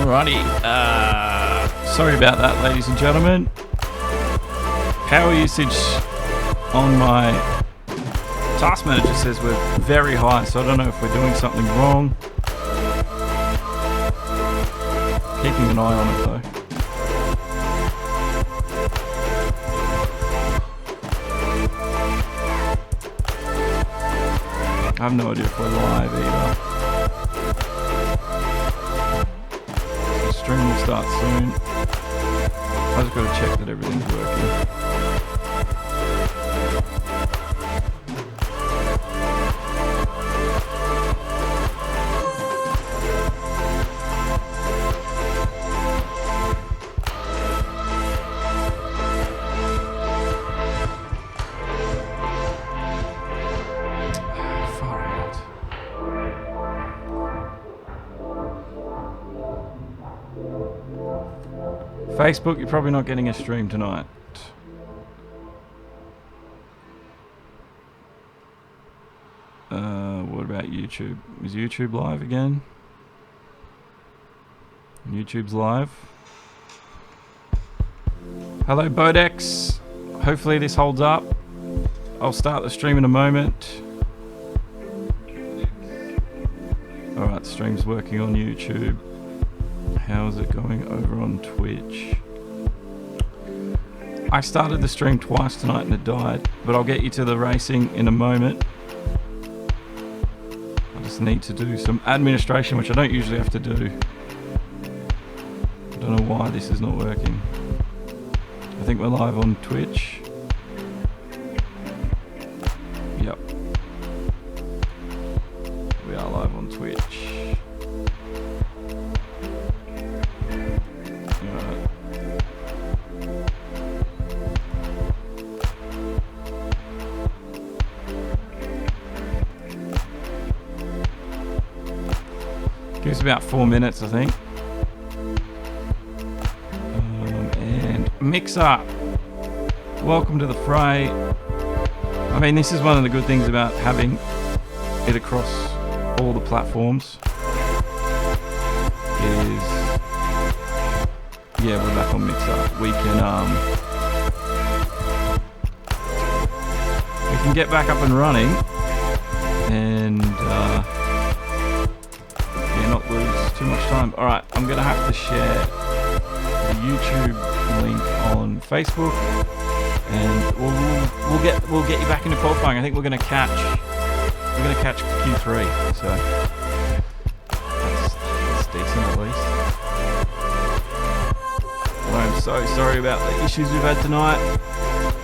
Alrighty, sorry about that, ladies and gentlemen. Power usage on my task manager says we're very high, so I don't know if we're doing something wrong. Keeping an eye on it though. I have no idea if we're live either. The stream will start soon. I just got to check that everything's working. Facebook, you're probably not getting a stream tonight. What about YouTube? Is YouTube live again? YouTube's live. Hello, Bodex. Hopefully this holds up. I'll start the stream in a moment. Alright, the stream's working on YouTube. How's it going over on Twitch? I started the stream twice tonight and it died, but I'll get you to the racing in a moment. I just need to do some administration, which I don't usually have to do. I don't know why this is not working. I think we're live on Twitch. Yep. We are live on Twitch. Gives about 4 minutes, I think. And mix up. Welcome to the fray. I mean, this is one of the good things about having it across all the platforms. Is yeah, we're back on mix up. We can get back up and running and not lose too much time. Alright, I'm gonna have to share the YouTube link on Facebook and we'll get you back into qualifying. I think we're gonna catch Q3, so that's decent at least. Well, I'm so sorry about the issues we've had tonight.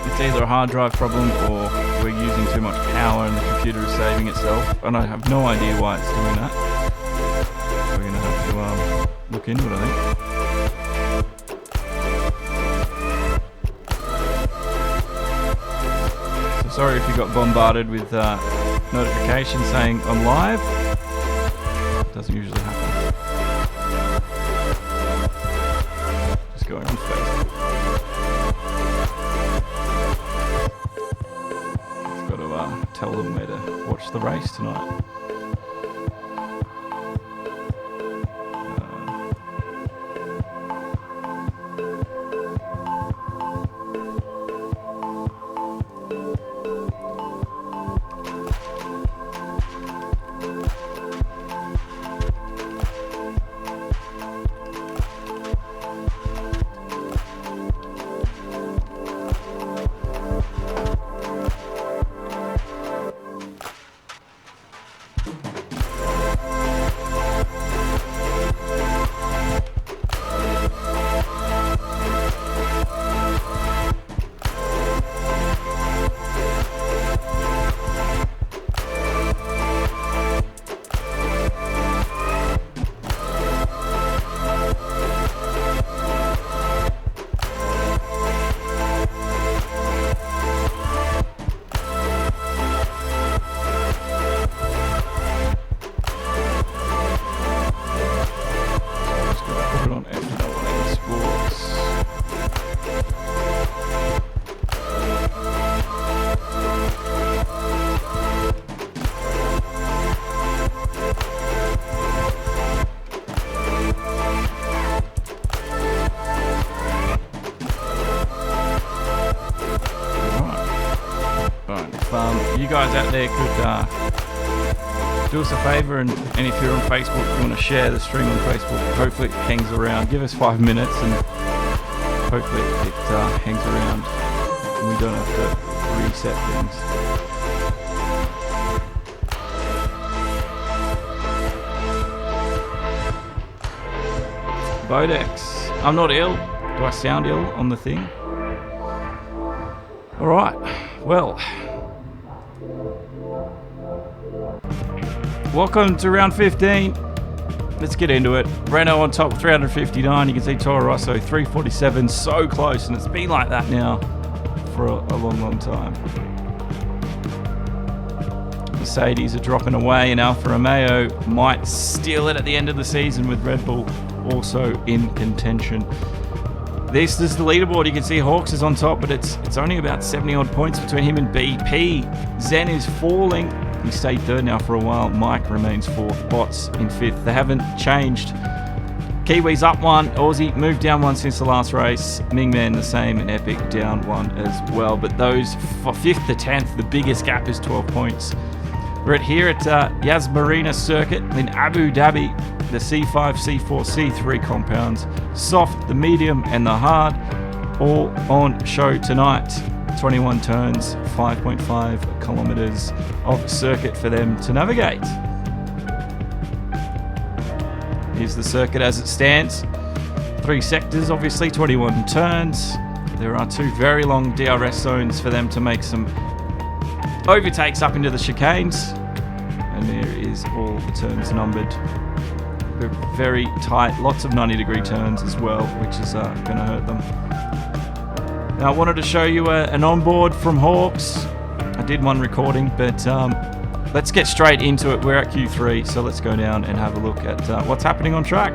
It's either a hard drive problem or we're using too much power and the computer is saving itself, and I have no idea why it's doing that. We're going to have to look into it, I think. So sorry if you got bombarded with notifications saying I'm live. It doesn't usually happen. Just going on Facebook. I've got to tell them where to watch the race tonight. guys out there could do us a favour, and if you're on Facebook, you want to share the stream on Facebook, hopefully it hangs around. Give us 5 minutes and hopefully it hangs around and we don't have to reset things. Bodex, I'm not ill. Do I sound ill on the thing? Alright, well. Welcome to round 15. Let's get into it. Renault on top, 359. You can see Toro Rosso, 347. So close, and it's been like that now for a long, long time. Mercedes are dropping away, and Alfa Romeo might steal it at the end of the season with Red Bull also in contention. This is the leaderboard. You can see Hawks is on top, but it's only about 70 odd points between him and BP. Zen is falling. He stayed third now for a while. Mike remains fourth. Bots in fifth. They haven't changed. Kiwis up one. Aussie moved down one since the last race. Mingman the same, and Epic down one as well. But those for 5th to 10th, the biggest gap is 12 points. We're here at Yas Marina Circuit in Abu Dhabi. The C5, C4, C3 compounds. Soft, the medium, and the hard. All on show tonight. 21 turns, 5.5 kilometers of circuit for them to navigate. Here's the circuit as it stands. 3 sectors, obviously, 21 turns. There are 2 very long DRS zones for them to make some overtakes up into the chicanes. And there is all the turns numbered. They're very tight, lots of 90-degree turns as well, which is going to hurt them. Now, I wanted to show you an onboard from Hawks. I did one recording, but let's get straight into it. We're at Q3, so let's go down and have a look at what's happening on track.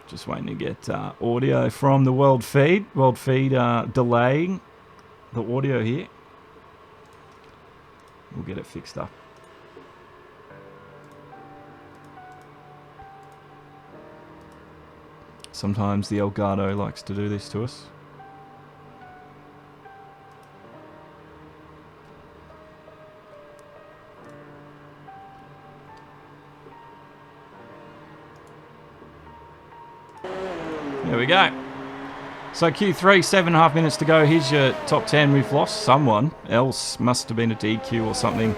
Just waiting to get audio from the world feed. World feed delaying the audio here. We'll get it fixed up. Sometimes the Elgato likes to do this to us. There we go. So Q3, 7.5 minutes to go. Here's your top 10. We've lost someone else. Must have been a DQ or something.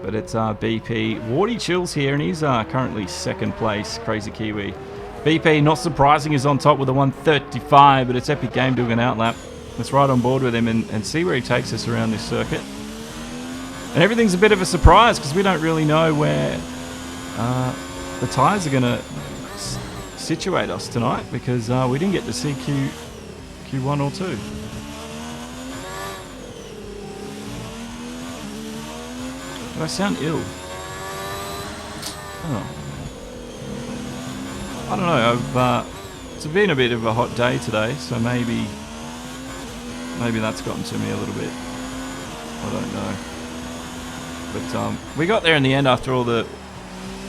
But it's BP. Wardy Chills here, and he's currently 2nd place. Crazy Kiwi. BP, not surprising, is on top with a 135, but it's Epic Game doing an outlap. Let's ride on board with him and see where he takes us around this circuit. And everything's a bit of a surprise because we don't really know where the tyres are going to situate us tonight, because we didn't get to see Q1 or 2. Do I sound ill? Oh. I don't know. It's been a bit of a hot day today, so maybe that's gotten to me a little bit. I don't know. But we got there in the end after all the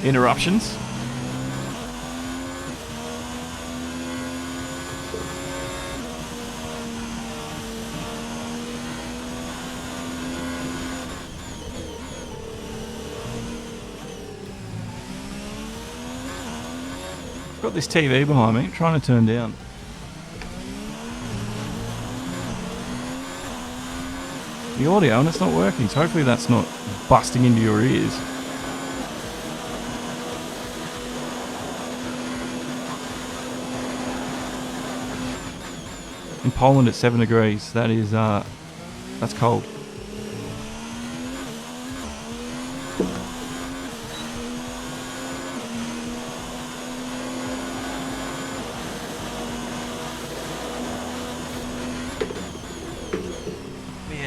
interruptions. Got this TV behind me, trying to turn down. The audio, and it's not working, so hopefully that's not busting into your ears. In Poland at 7 degrees, that is, that's cold.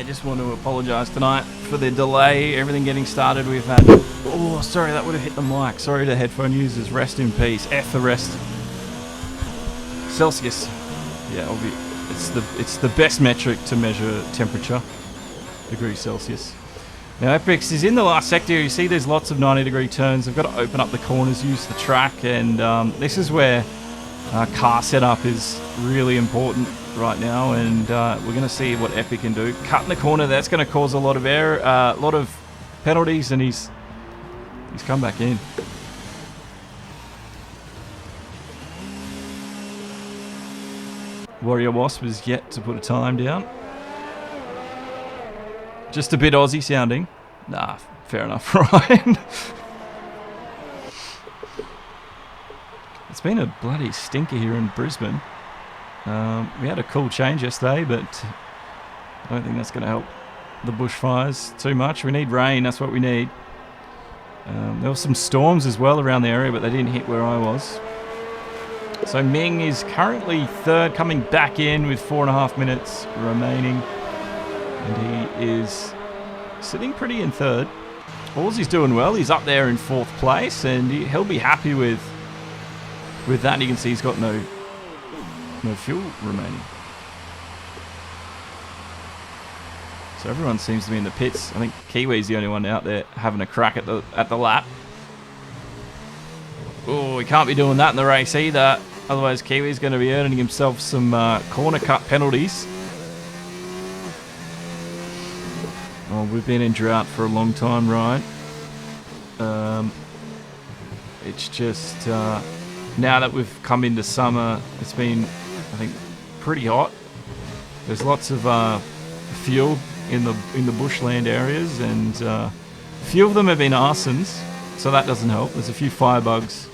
Just want to apologise tonight for the delay, everything getting started. We've had, oh sorry, that would have hit the mic. Sorry to headphone users, rest in peace. F the rest. Celsius, yeah, it's the best metric to measure temperature, degrees Celsius. Now Epix is in the last sector. You see there's lots of 90-degree turns. They've got to open up the corners, use the track, and this is where car setup is really important right now, and we're going to see what Epic can do. Cutting the corner, that's going to cause a lot of error, a lot of penalties, and he's come back in. Warrior Wasp is yet to put a time down. Just a bit Aussie sounding. Nah, fair enough, Ryan. It's been a bloody stinker here in Brisbane. We had a cool change yesterday, but I don't think that's going to help the bushfires too much. We need rain, that's what we need. There were some storms as well around the area, but they didn't hit where I was. So Ming is currently third, coming back in with 4.5 minutes remaining. And he is sitting pretty in third. Aussie's doing well. He's up there in 4th place, and he'll be happy with that. You can see he's got no fuel remaining. So everyone seems to be in the pits. I think Kiwi's the only one out there having a crack at the lap. Oh, he can't be doing that in the race either. Otherwise, Kiwi's going to be earning himself some corner cut penalties. Oh, we've been in drought for a long time, Ryan. It's just now that we've come into summer, it's been, I think, pretty hot. There's lots of fuel in the bushland areas, and a few of them have been arsons, so that doesn't help. There's a few firebugs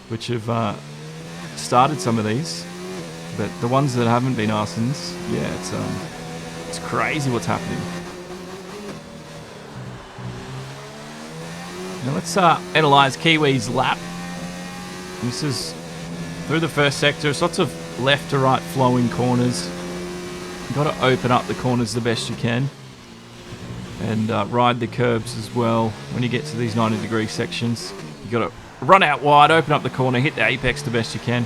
which have started some of these, but the ones that haven't been arsons, yeah, it's crazy what's happening. Now let's analyse Kiwi's lap. This is through the first sector. It's lots of left to right flowing corners. You've got to open up the corners the best you can, and ride the curbs as well. When you get to these 90-degree sections, you've got to run out wide, open up the corner, hit the apex the best you can.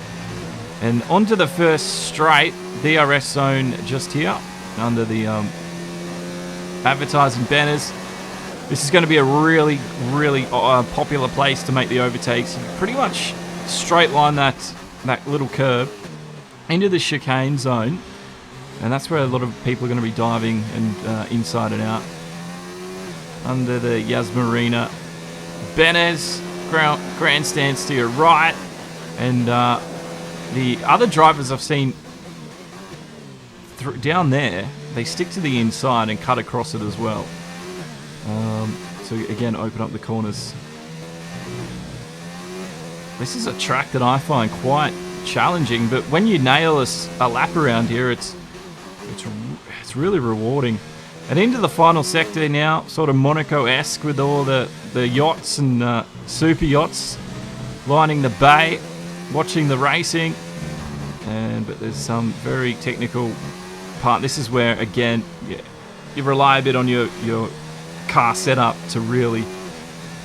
And onto the first straight, DRS zone just here, under the advertising banners. This is going to be a really, really popular place to make the overtakes. You pretty much straight line that little curve into the chicane zone, and that's where a lot of people are going to be diving and inside and out. Under the Yas Marina banners, grandstands to your right, and the other drivers I've seen down there, they stick to the inside and cut across it as well. So again, open up the corners. This is a track that I find quite challenging, but when you nail a lap around here, it's really rewarding. And into the final sector now, sort of Monaco-esque with all the yachts and super yachts lining the bay, watching the racing. But there's some very technical part. This is where, again, you rely a bit on your car setup to really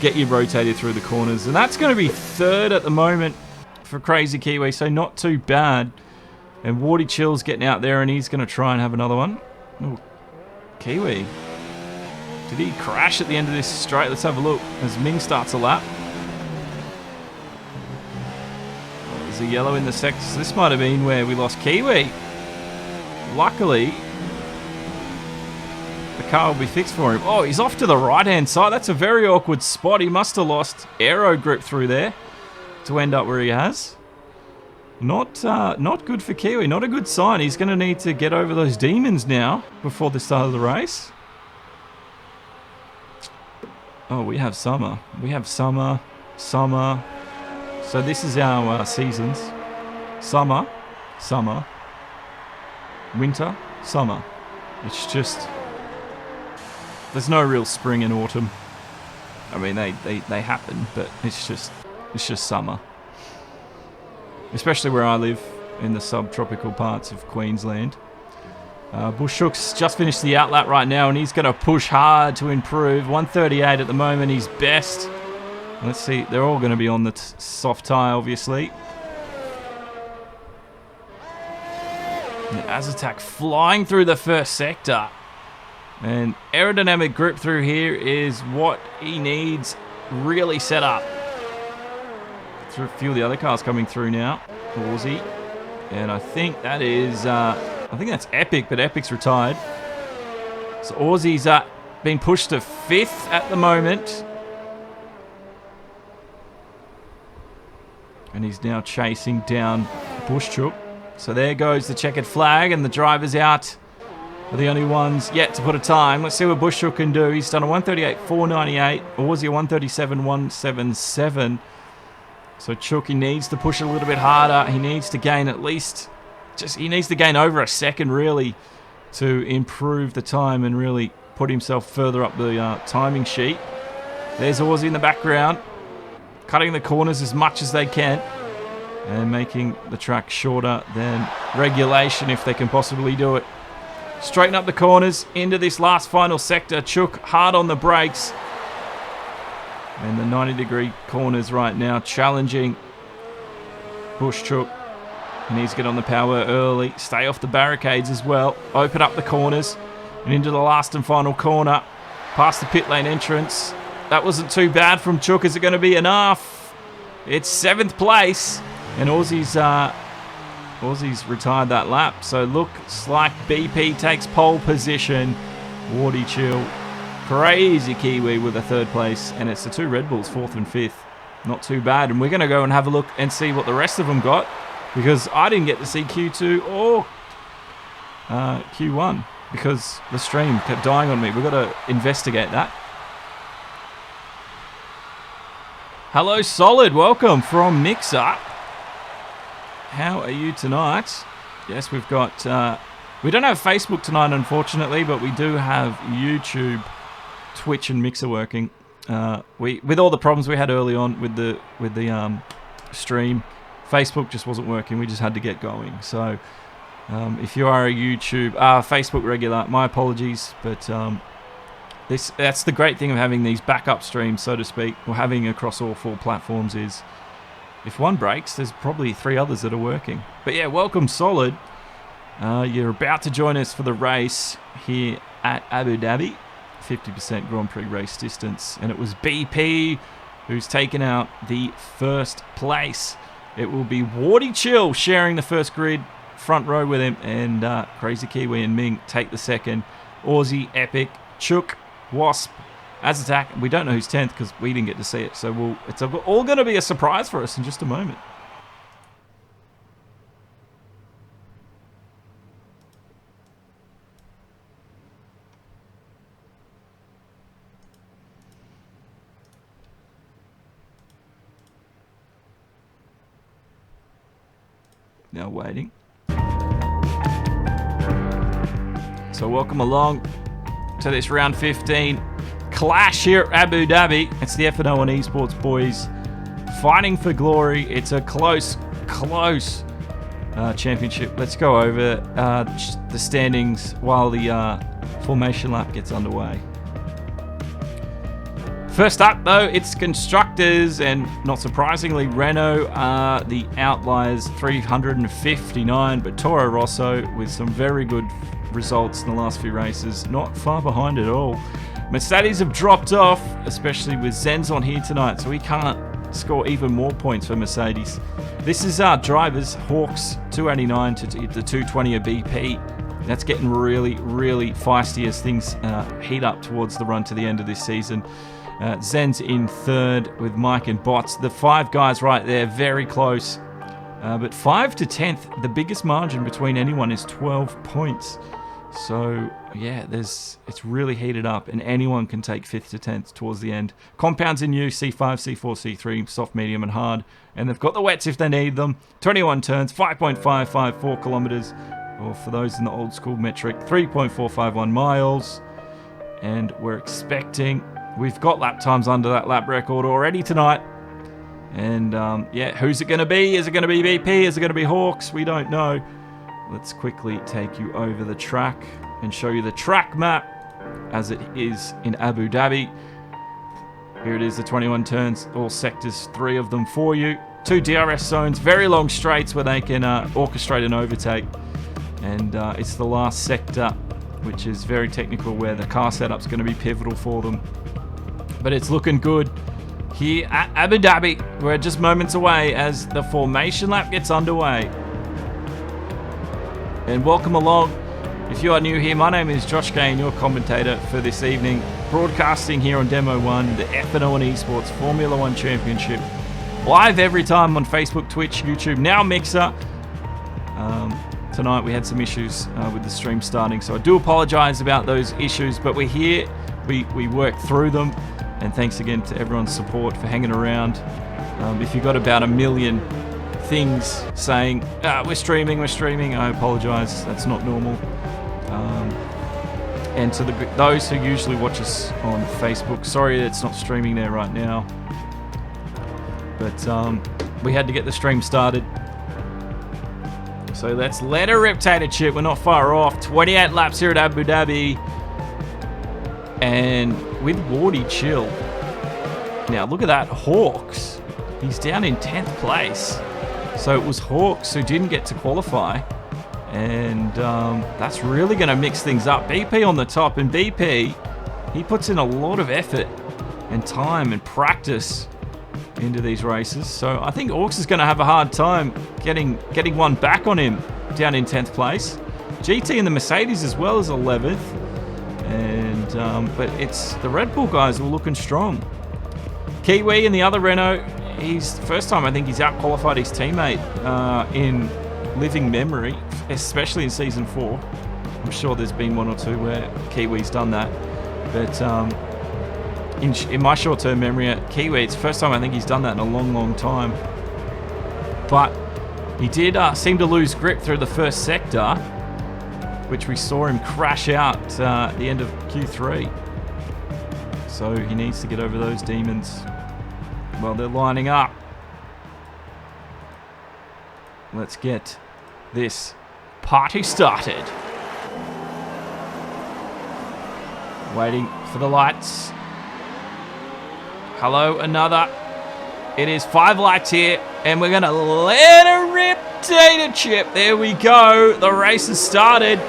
get you rotated through the corners. And that's going to be third at the moment for Crazy Kiwi, so not too bad. And Warty Chill's getting out there, and he's going to try and have another one. Ooh, Kiwi. Did he crash at the end of this straight? Let's have a look as Ming starts a lap. Oh, there's a yellow in the sector. So this might have been where we lost Kiwi. Luckily, the car will be fixed for him. Oh, he's off to the right-hand side. That's a very awkward spot. He must have lost aero grip through there to end up where he has. Not good for Kiwi. Not a good sign. He's going to need to get over those demons now before the start of the race. Oh, we have summer. We have summer. So this is our seasons. Summer, winter, summer. It's just... there's no real spring and autumn. I mean, they happen, but it's just summer. Especially where I live in the subtropical parts of Queensland. Bushhook's just finished the outlap right now, and he's going to push hard to improve. 138 at the moment, he's best. Let's see, they're all going to be on the soft tyre, obviously. And Azatak flying through the first sector. And aerodynamic grip through here is what he needs really set up. Through a few of the other cars coming through now. Aussie. And I think that is, I think that's Epic, but Epic's retired. So Aussie's been pushed to 5th at the moment. And he's now chasing down Buschuk. So there goes the checkered flag, and the drivers out are the only ones yet to put a time. Let's see what Buschuk can do. He's done a 138.498. Aussie a 137.177. So Chuck, he needs to push a little bit harder. He needs to gain at least, he needs to gain over a second really to improve the time and really put himself further up the timing sheet. There's Aussie in the background, cutting the corners as much as they can and making the track shorter than regulation if they can possibly do it. Straighten up the corners into this last final sector. Chuck hard on the brakes. And the 90-degree corners right now challenging Buschuk. He needs to get on the power early. Stay off the barricades as well. Open up the corners. And into the last and final corner. Past the pit lane entrance. That wasn't too bad from Chuck. Is it going to be enough? It's 7th place. And Aussie's retired that lap. So looks like BP takes pole position. Wardy Chill. Crazy Kiwi with a 3rd place. And it's the 2 Red Bulls, 4th and 5th. Not too bad. And we're going to go and have a look and see what the rest of them got. Because I didn't get to see Q2 or Q1. Because the stream kept dying on me. We've got to investigate that. Hello, Solid. Welcome from Mixer. How are you tonight? Yes, we've got... we don't have Facebook tonight, unfortunately, but we do have YouTube, Twitch, and Mixer working. With all the problems we had early on with the stream, Facebook just wasn't working. We just had to get going. So if you are a YouTube, Facebook regular, my apologies, but that's the great thing of having these backup streams, so to speak, or having across all 4 platforms is if one breaks, there's probably 3 others that are working. But yeah, welcome, Solid. You're about to join us for the race here at Abu Dhabi. 50% Grand Prix race distance. And it was BP who's taken out the 1st place. It will be Wardy Chill sharing the 1st grid, front row with him. And Crazy Kiwi and Ming take the 2nd. Aussie, Epic, Chook, Wasp, Azatak. We don't know who's 10th because we didn't get to see it. So it's all going to be a surprise for us in just a moment. Now waiting. So welcome along to this round 15 clash here at Abu Dhabi. It's the FNL1 eSports boys fighting for glory. It's a close championship. Let's go over the standings while the formation lap gets underway. First up, though, it's Constructors, and not surprisingly, Renault are the outliers, 359, but Toro Rosso, with some very good results in the last few races, not far behind at all. Mercedes have dropped off, especially with Zen's on here tonight, so he can't score even more points for Mercedes. This is our drivers, Hawks, 289 to the 220 of BP. That's getting really, really feisty as things heat up towards the run to the end of this season. Zen's in 3rd with Mike and Bots. The 5 guys right there, very close. But 5 to 10th, the biggest margin between anyone is 12 points. So, yeah, it's really heated up, and anyone can take 5th to 10th towards the end. Compounds in use, C5, C4, C3, soft, medium, and hard. And they've got the wets if they need them. 21 turns, 5.554 kilometers. Or for those in the old school metric, 3.451 miles. And we're expecting... We've got lap times under that lap record already tonight. And, yeah, who's it going to be? Is it going to be BP? Is it going to be Hawks? We don't know. Let's quickly take you over the track and show you the track map as it is in Abu Dhabi. Here it is, the 21 turns, all sectors, 3 of them for you. 2 DRS zones, very long straights where they can orchestrate an overtake. And it's the last sector which is very technical, where the car setup's going to be pivotal for them. But it's looking good here at Abu Dhabi. We're just moments away as the formation lap gets underway. And welcome along. If you are new here, my name is Josh Gahan, your commentator for this evening, broadcasting here on Demo 1, the FNL1 eSports Formula 1 Championship, live every time on Facebook, Twitch, YouTube, now Mixer. Tonight we had some issues with the stream starting, so I do apologize about those issues, but we're here, we worked through them, and thanks again to everyone's support for hanging around. If you got about 1 million things saying, we're streaming, I apologize, that's not normal. And to those who usually watch us on Facebook, sorry it's not streaming there right now. But we had to get the stream started. So let's let her rip, Tater Chip. We're not far off. 28 laps here at Abu Dhabi. And with Wardy Chill. Now look at that, Hawks. He's down in 10th place. So it was Hawks who didn't get to qualify. And that's really going to mix things up. BP on the top, and BP, he puts in a lot of effort and time and practice into these races. So I think Hawks is going to have a hard time getting one back on him down in 10th place. GT and the Mercedes as well as 11th. And but it's the Red Bull guys who are looking strong. Kiwi and the other Renault, he's first time I think he's out-qualified his teammate in living memory, especially in Season 4. I'm sure there's been one or two where Kiwi's done that. But in my short-term memory at Kiwi, it's the first time I think he's done that in a long, long time. But he did seem to lose grip through the first sector, which we saw him crash out at the end of Q3. So he needs to get over those demons. Well, they're lining up. Let's get this party started. Waiting for the lights. Hello, another. It is 5 lights here, and we're going to let her rip, Tater Chip. There we go. The race has started.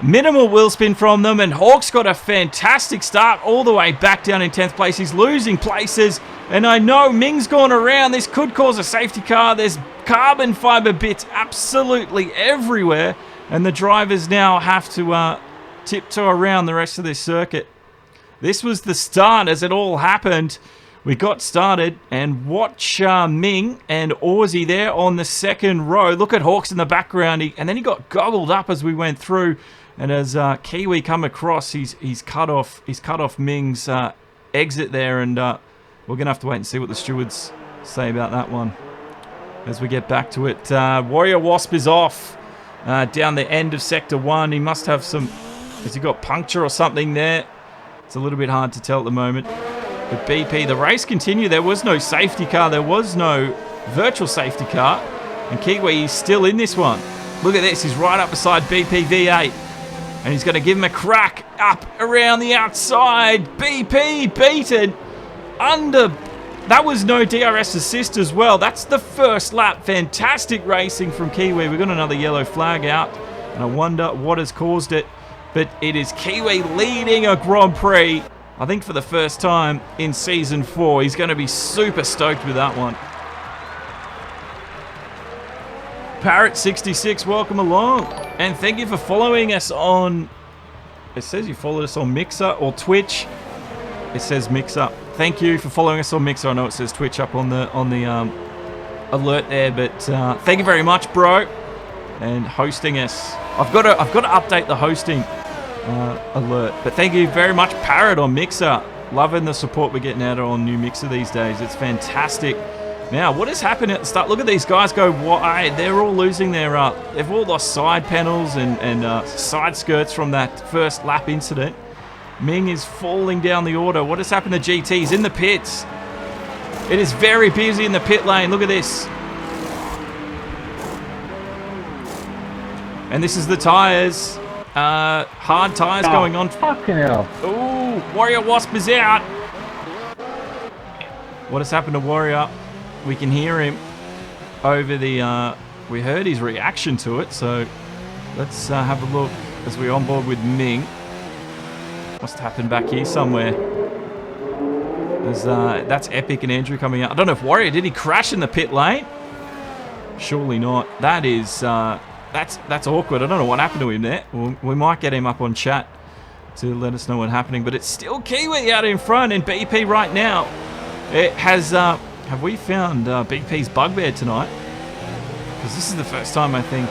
Minimal wheel spin from them, and Hawk's got a fantastic start all the way back down in 10th place. He's losing places, and I know Ming's gone around. This could cause a safety car. There's carbon fiber bits absolutely everywhere, and the drivers now have to tiptoe around the rest of this circuit. This was the start as it all happened. We got started, and watch Ming and Aussie there on the second row. Look at Hawks in the background, and then he got gobbled up as we went through. And as Kiwi come across, he's cut off Ming's exit there, and we're gonna have to wait and see what the stewards say about that one as we get back to it. Warrior Wasp is off down the end of Sector 1. He must have some... Has he got puncture or something there? It's a little bit hard to tell at the moment. But BP, the race continued. There was no safety car. There was no virtual safety car. And Kiwi is still in this one. Look at this. He's right up beside BP V8. And he's going to give him a crack up around the outside. BP beaten under... That was no DRS assist as well. That's the first lap. Fantastic racing from Kiwi. We've got another yellow flag out. And I wonder what has caused it. But it is Kiwi leading a Grand Prix. I think for the first time in Season 4. He's going to be super stoked with that one. Parrot66, welcome along. And thank you for following us on... It says you followed us on Mixer or Twitch. It says Mixer. Thank you for following us on Mixer. I know it says Twitch up on the alert there, but thank you very much, bro. And hosting us. I've got to update the hosting alert. But thank you very much, Parrot on Mixer. Loving the support we're getting out on new Mixer these days. It's fantastic. Now, what has happened at the start? Look at these guys go wide. They're all losing their... they've all lost side panels and side skirts from that first lap incident. Ming is falling down the order. What has happened to GT? He's in the pits. It is very busy in the pit lane. Look at this. And this is the tyres. Hard tyres going on. Fucking hell. Ooh, Warrior Wasp is out. What has happened to Warrior? We can hear him over the... we heard his reaction to it, so let's have a look. as we onboard with Ming. Must happen back here somewhere. That's Epic and Andrew coming out. I don't know if Warrior, did he crash in the pit lane? Surely not. That is, that's awkward. I don't know what happened to him there. We might get him up on chat to let us know what's happening. But it's still Kiwi out in front, and BP right now. It has, have we found BP's bugbear tonight? Because this is the first time I think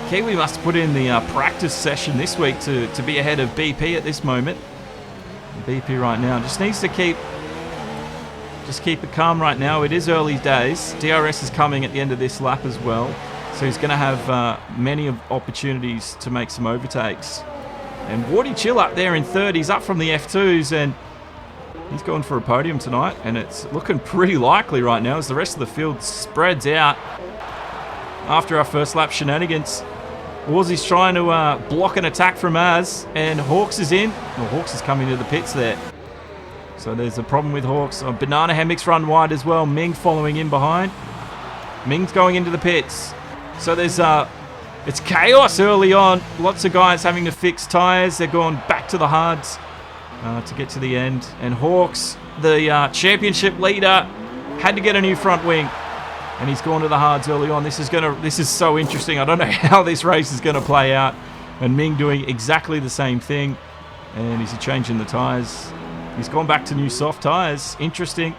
Kiwi must have put in the practice session this week to be ahead of BP at this moment. BP right now just needs to keep it calm right now. It is early days. DRS is coming at the end of this lap as well. So he's going to have many opportunities to make some overtakes. And Wardy Chill up there in third. He's up from the F2s and he's going for a podium tonight. And it's looking pretty likely right now as the rest of the field spreads out. After our first lap shenanigans, Warsie's trying to block an attack from Az. And Hawks is in. Well, Hawks is coming to the pits there. So there's a problem with Hawks. Banana Hammocks run wide as well. Ming following in behind. Ming's going into the pits. So there's it's chaos early on. Lots of guys having to fix tyres. They're going back to the hards to get to the end. And Hawks, the championship leader, had to get a new front wing. And he's gone to the hards early on. This is so interesting. I don't know how this race is going to play out. And Ming doing exactly the same thing. And is he changing the tyres? He's gone back to new soft tyres. Interesting.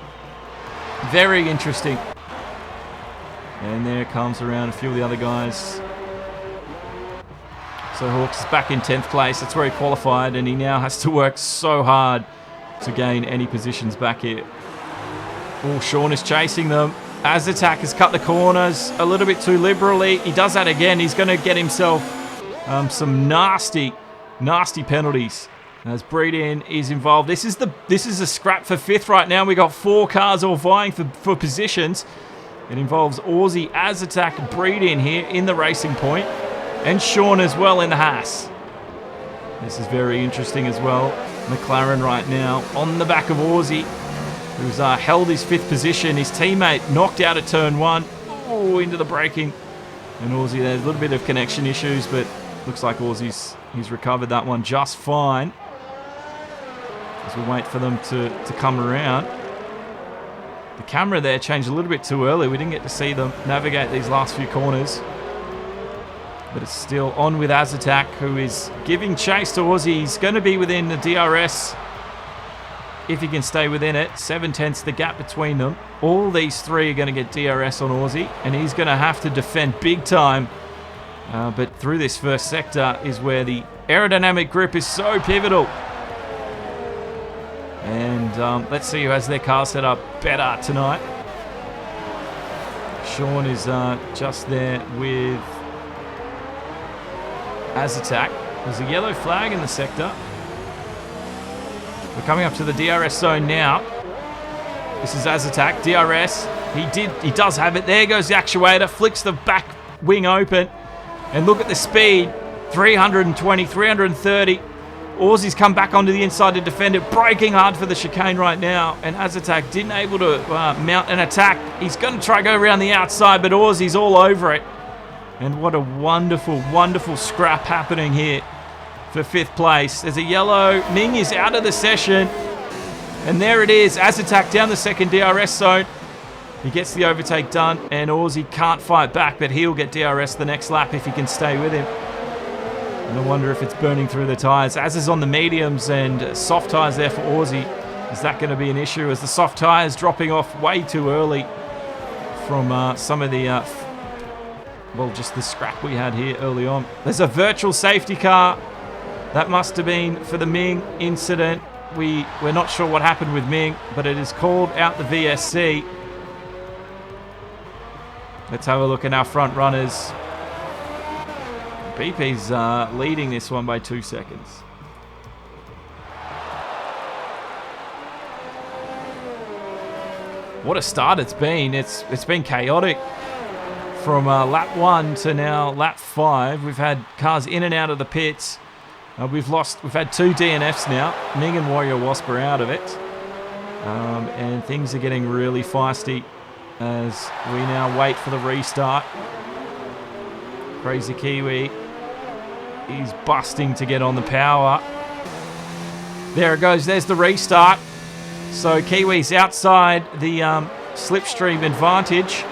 Very interesting. And there comes around a few of the other guys. So Hawks is back in 10th place. That's where he qualified. And he now has to work so hard to gain any positions back here. Oh, Sean is chasing them. As Attack has cut the corners a little bit too liberally. He does that again. He's going to get himself some nasty penalties. As Breedin is involved. This is a scrap for 5th right now. We got 4 cars all vying for positions. It involves Aussie, Az Attack, Breedin here in the racing point. And Sean as well in the Haas. This is very interesting as well. McLaren right now on the back of Aussie, who's held his 5th position. His teammate knocked out at turn 1. Oh, into the braking. And Aussie, there's a little bit of connection issues, but looks like he's recovered that one just fine. As we wait for them to come around. The camera there changed a little bit too early. We didn't get to see them navigate these last few corners. But it's still on with Az Attack, who is giving chase to Aussie. He's going to be within the DRS if he can stay within it. 7/10 the gap between them. All these 3 are going to get DRS on Aussie, and he's going to have to defend big time. But through this first sector is where the aerodynamic grip is so pivotal. And let's see who has their car set up better tonight. Sean is just there with Az Attack. There's a yellow flag in the sector. We're coming up to the DRS zone now. This is Az Attack, DRS. He does have it. There goes the actuator, flicks the back wing open. And look at the speed, 320, 330. Aussie's come back onto the inside to defend it, braking hard for the chicane right now. And Az Attack didn't able to mount an attack. He's going to try to go around the outside, but Aussie's all over it. And what a wonderful, wonderful scrap happening here for 5th place. There's a yellow. Ming is out of the session. And there it is, Az Attack down the second DRS zone. He gets the overtake done, and Aussie can't fight back, but he'll get DRS the next lap if he can stay with him. And I wonder if it's burning through the tyres. Az is on the mediums and soft tyres there for Aussie. Is that going to be an issue as the soft tyres dropping off way too early from some of the, well, just the scrap we had here early on. There's a virtual safety car. That must have been for the Ming incident. We're not sure what happened with Ming, but it has called out the VSC. Let's have a look at our front runners. BP's leading this one by 2 seconds. What a start it's been. It's been chaotic from lap 1 to now lap 5. We've had cars in and out of the pits. We've had 2 DNFs now. Ming and Warrior Wasp are out of it. And things are getting really feisty as we now wait for the restart. Crazy Kiwi He's busting to get on the power. There it goes. There's the restart. So Kiwis outside the slipstream advantage.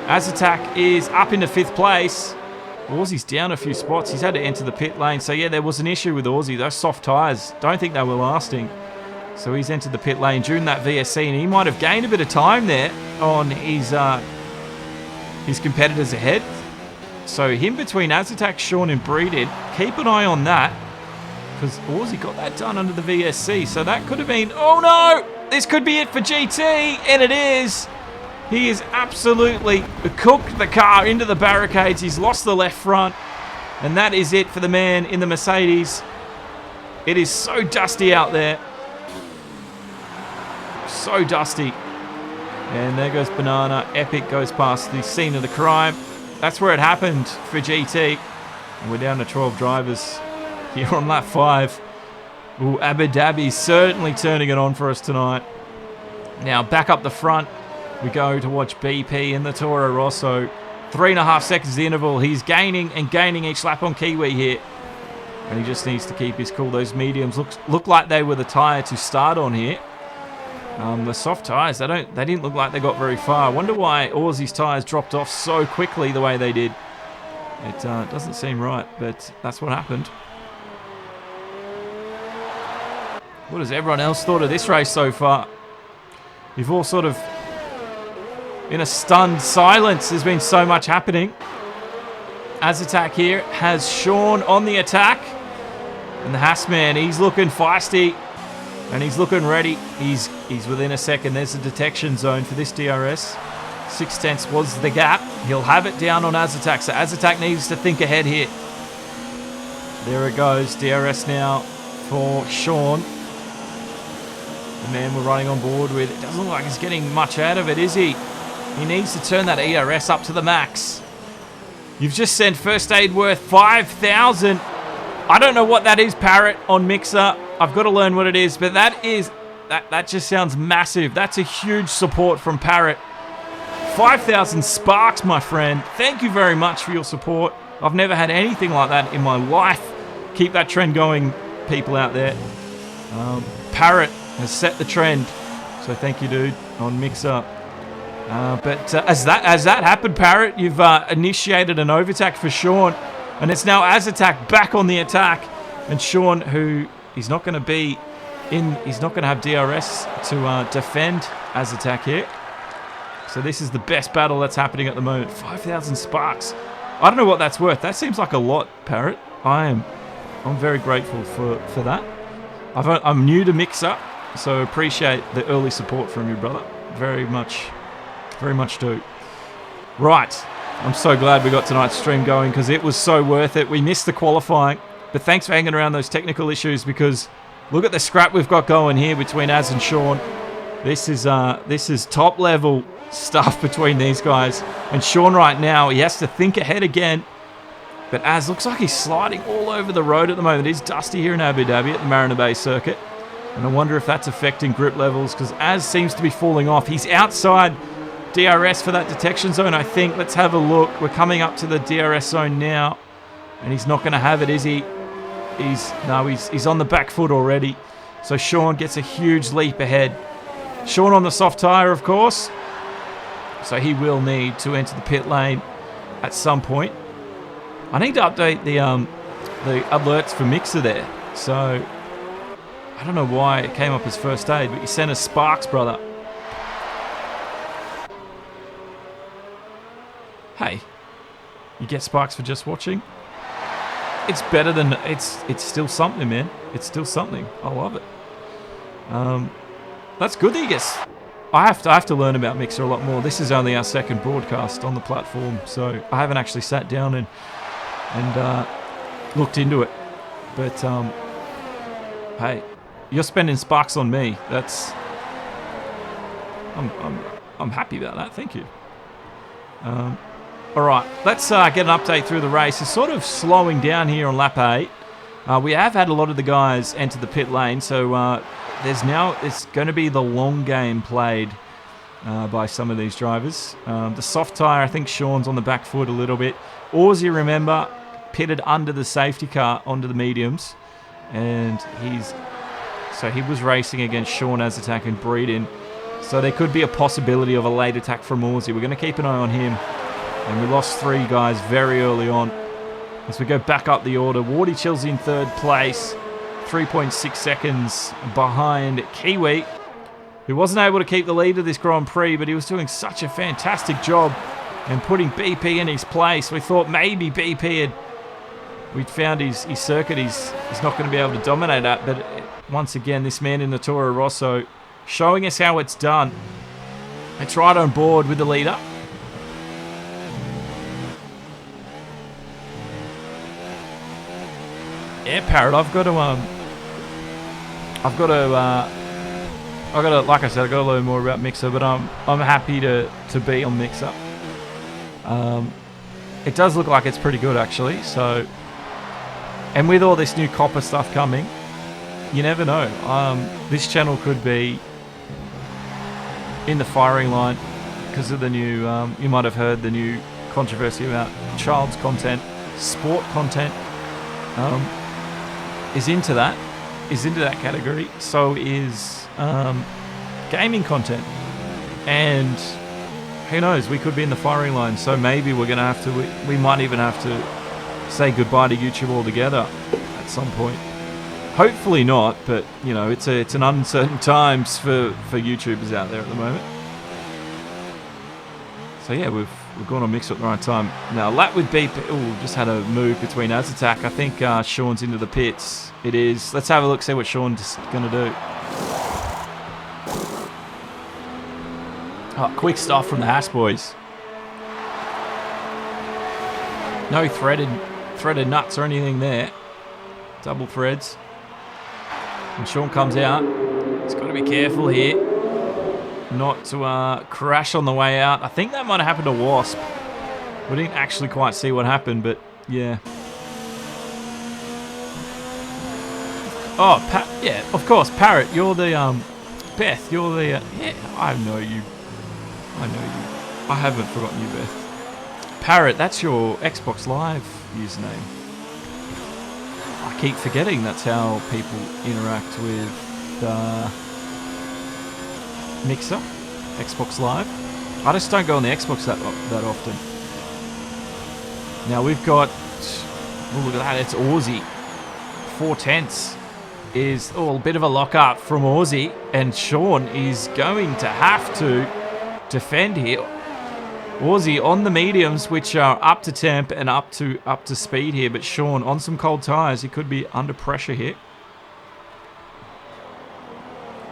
Azatak is up into 5th place. Aussie's down a few spots. He's had to enter the pit lane. So yeah, there was an issue with Aussie. Those soft tyres, don't think they were lasting. So he's entered the pit lane during that VSC, and he might have gained a bit of time there on his competitors ahead. So him between Azatak, Sean and Prix did. Keep an eye on that, because Aussie got that done under the VSC. So that could have been, oh no, this could be it for GT, and it is. He has absolutely cooked the car into the barricades. He's lost the left front, and that is it for the man in the Mercedes. It is so dusty out there. So dusty. And there goes Banana. Epic goes past the scene of the crime. That's where it happened for GT. And we're down to 12 drivers here on lap 5. Ooh, Abu Dhabi certainly turning it on for us tonight. Now back up the front, we go to watch BP in the Toro Rosso. 3.5 seconds the interval. He's gaining and gaining each lap on Kiwi here. And he just needs to keep his cool. Those mediums look like they were the tyre to start on here. The soft tyres, they didn't look like they got very far. I wonder why Aussie's tyres dropped off so quickly the way they did. It doesn't seem right, but that's what happened. What has everyone else thought of this race so far? You've all sort of in a stunned silence. There's been so much happening. Azatak here has Sean on the attack. And the Hassman, he's looking feisty. And he's looking ready. He's within a second. There's a detection zone for this DRS. 0.6 was the gap. He'll have it down on Azatak. So Azatak needs to think ahead here. There it goes. DRS now for Sean. The man we're running on board with. It doesn't look like he's getting much out of it, is he? He needs to turn that ERS up to the max. You've just sent first aid worth 5,000. I don't know what that is, Parrot, on Mixer. I've got to learn what it is, but that just sounds massive. That's a huge support from Parrot. 5,000 sparks, my friend. Thank you very much for your support. I've never had anything like that in my life. Keep that trend going, people out there. Parrot has set the trend, so thank you, dude, on Mixer. But as that happened, Parrot, you've initiated an overtake for Sean, and it's now Azatak back on the attack, and Sean, who he's not going to be in, he's not going to have DRS to defend Azatak here. So this is the best battle that's happening at the moment. 5,000 sparks. I don't know what that's worth. That seems like a lot, Parrot. I'm very grateful for that. I'm new to Mixer, so appreciate the early support from you, brother. Very much do. Right. I'm so glad we got tonight's stream going because it was so worth it. We missed the qualifying, but thanks for hanging around those technical issues because look at the scrap we've got going here between Az and Sean. This is top level stuff between these guys. And Sean right now, he has to think ahead again. But Az looks like he's sliding all over the road at the moment. It's dusty here in Abu Dhabi at the Marina Bay circuit. And I wonder if that's affecting grip levels because Az seems to be falling off. He's outside DRS for that detection zone, I think. Let's have a look. We're coming up to the DRS zone now. And he's not going to have it, is he? He's on the back foot already. So Sean gets a huge leap ahead. Sean on the soft tyre, of course. So he will need to enter the pit lane at some point. I need to update the alerts for Mixer there. So I don't know why it came up as first aid, but you sent us sparks, brother. Hey, you get sparks for just watching? It's better than it's still something, man. It's still something. I love it. That's good that you get. I have to learn about Mixer a lot more. This is only our second broadcast on the platform, so I haven't actually sat down and looked into it. But hey, you're spending sparks on me. That's I'm happy about that. Thank you. All right, let's get an update through the race. It's sort of slowing down here on lap 8. We have had a lot of the guys enter the pit lane, so it's going to be the long game played by some of these drivers. The soft tyre, I think Sean's on the back foot a little bit. Aussie, remember, pitted under the safety car onto the mediums, and he was racing against Sean Azatak and Breeden. So there could be a possibility of a late attack from Aussie. We're going to keep an eye on him. And we lost 3 guys very early on. As we go back up the order, Wardy Chill's in 3rd place, 3.6 seconds behind Kiwi, who wasn't able to keep the lead of this Grand Prix, but he was doing such a fantastic job and putting BP in his place. We thought maybe BP we'd found his circuit. He's not going to be able to dominate that, but once again, this man in the Toro Rosso showing us how it's done. It's right on board with the leader. Yeah, Parrot, I've got to, like I said, I've got to learn more about Mixer, but I'm happy to be on Mixer. It does look like it's pretty good, actually. So, and with all this new copper stuff coming, you never know. This channel could be in the firing line because of the new, you might have heard the new controversy about child's content, sport content is into that category. So is gaming content, and who knows, we could be in the firing line. So maybe we're gonna have to, we might even have to say goodbye to YouTube altogether at some point. Hopefully not, but you know, it's an uncertain times for YouTubers out there at the moment. So yeah, we've gone on Mix at the right time. Now lap with BP. Oh, just had a move between Azatak. I think Sean's into the pits. It is. Let's have a look, see what Sean's gonna do. Oh, quick stuff from the Haas boys. No threaded nuts or anything there. Double threads. And Sean comes out. He's got to be careful here not to crash on the way out. I think that might have happened to Wasp. We didn't actually quite see what happened, but yeah. Oh, yeah, of course, Parrot, you're the, Beth, you're the, yeah, I know you. I haven't forgotten you, Beth. Parrot, that's your Xbox Live username. I keep forgetting that's how people interact with Mixer, Xbox Live. I just don't go on the Xbox that often. Now we've got, oh look at that, it's Aussie. 4/10 is a bit of a lock-up from Aussie, and Sean is going to have to defend here. Aussie on the mediums, which are up to temp and up to speed here, but Sean on some cold tyres, he could be under pressure here.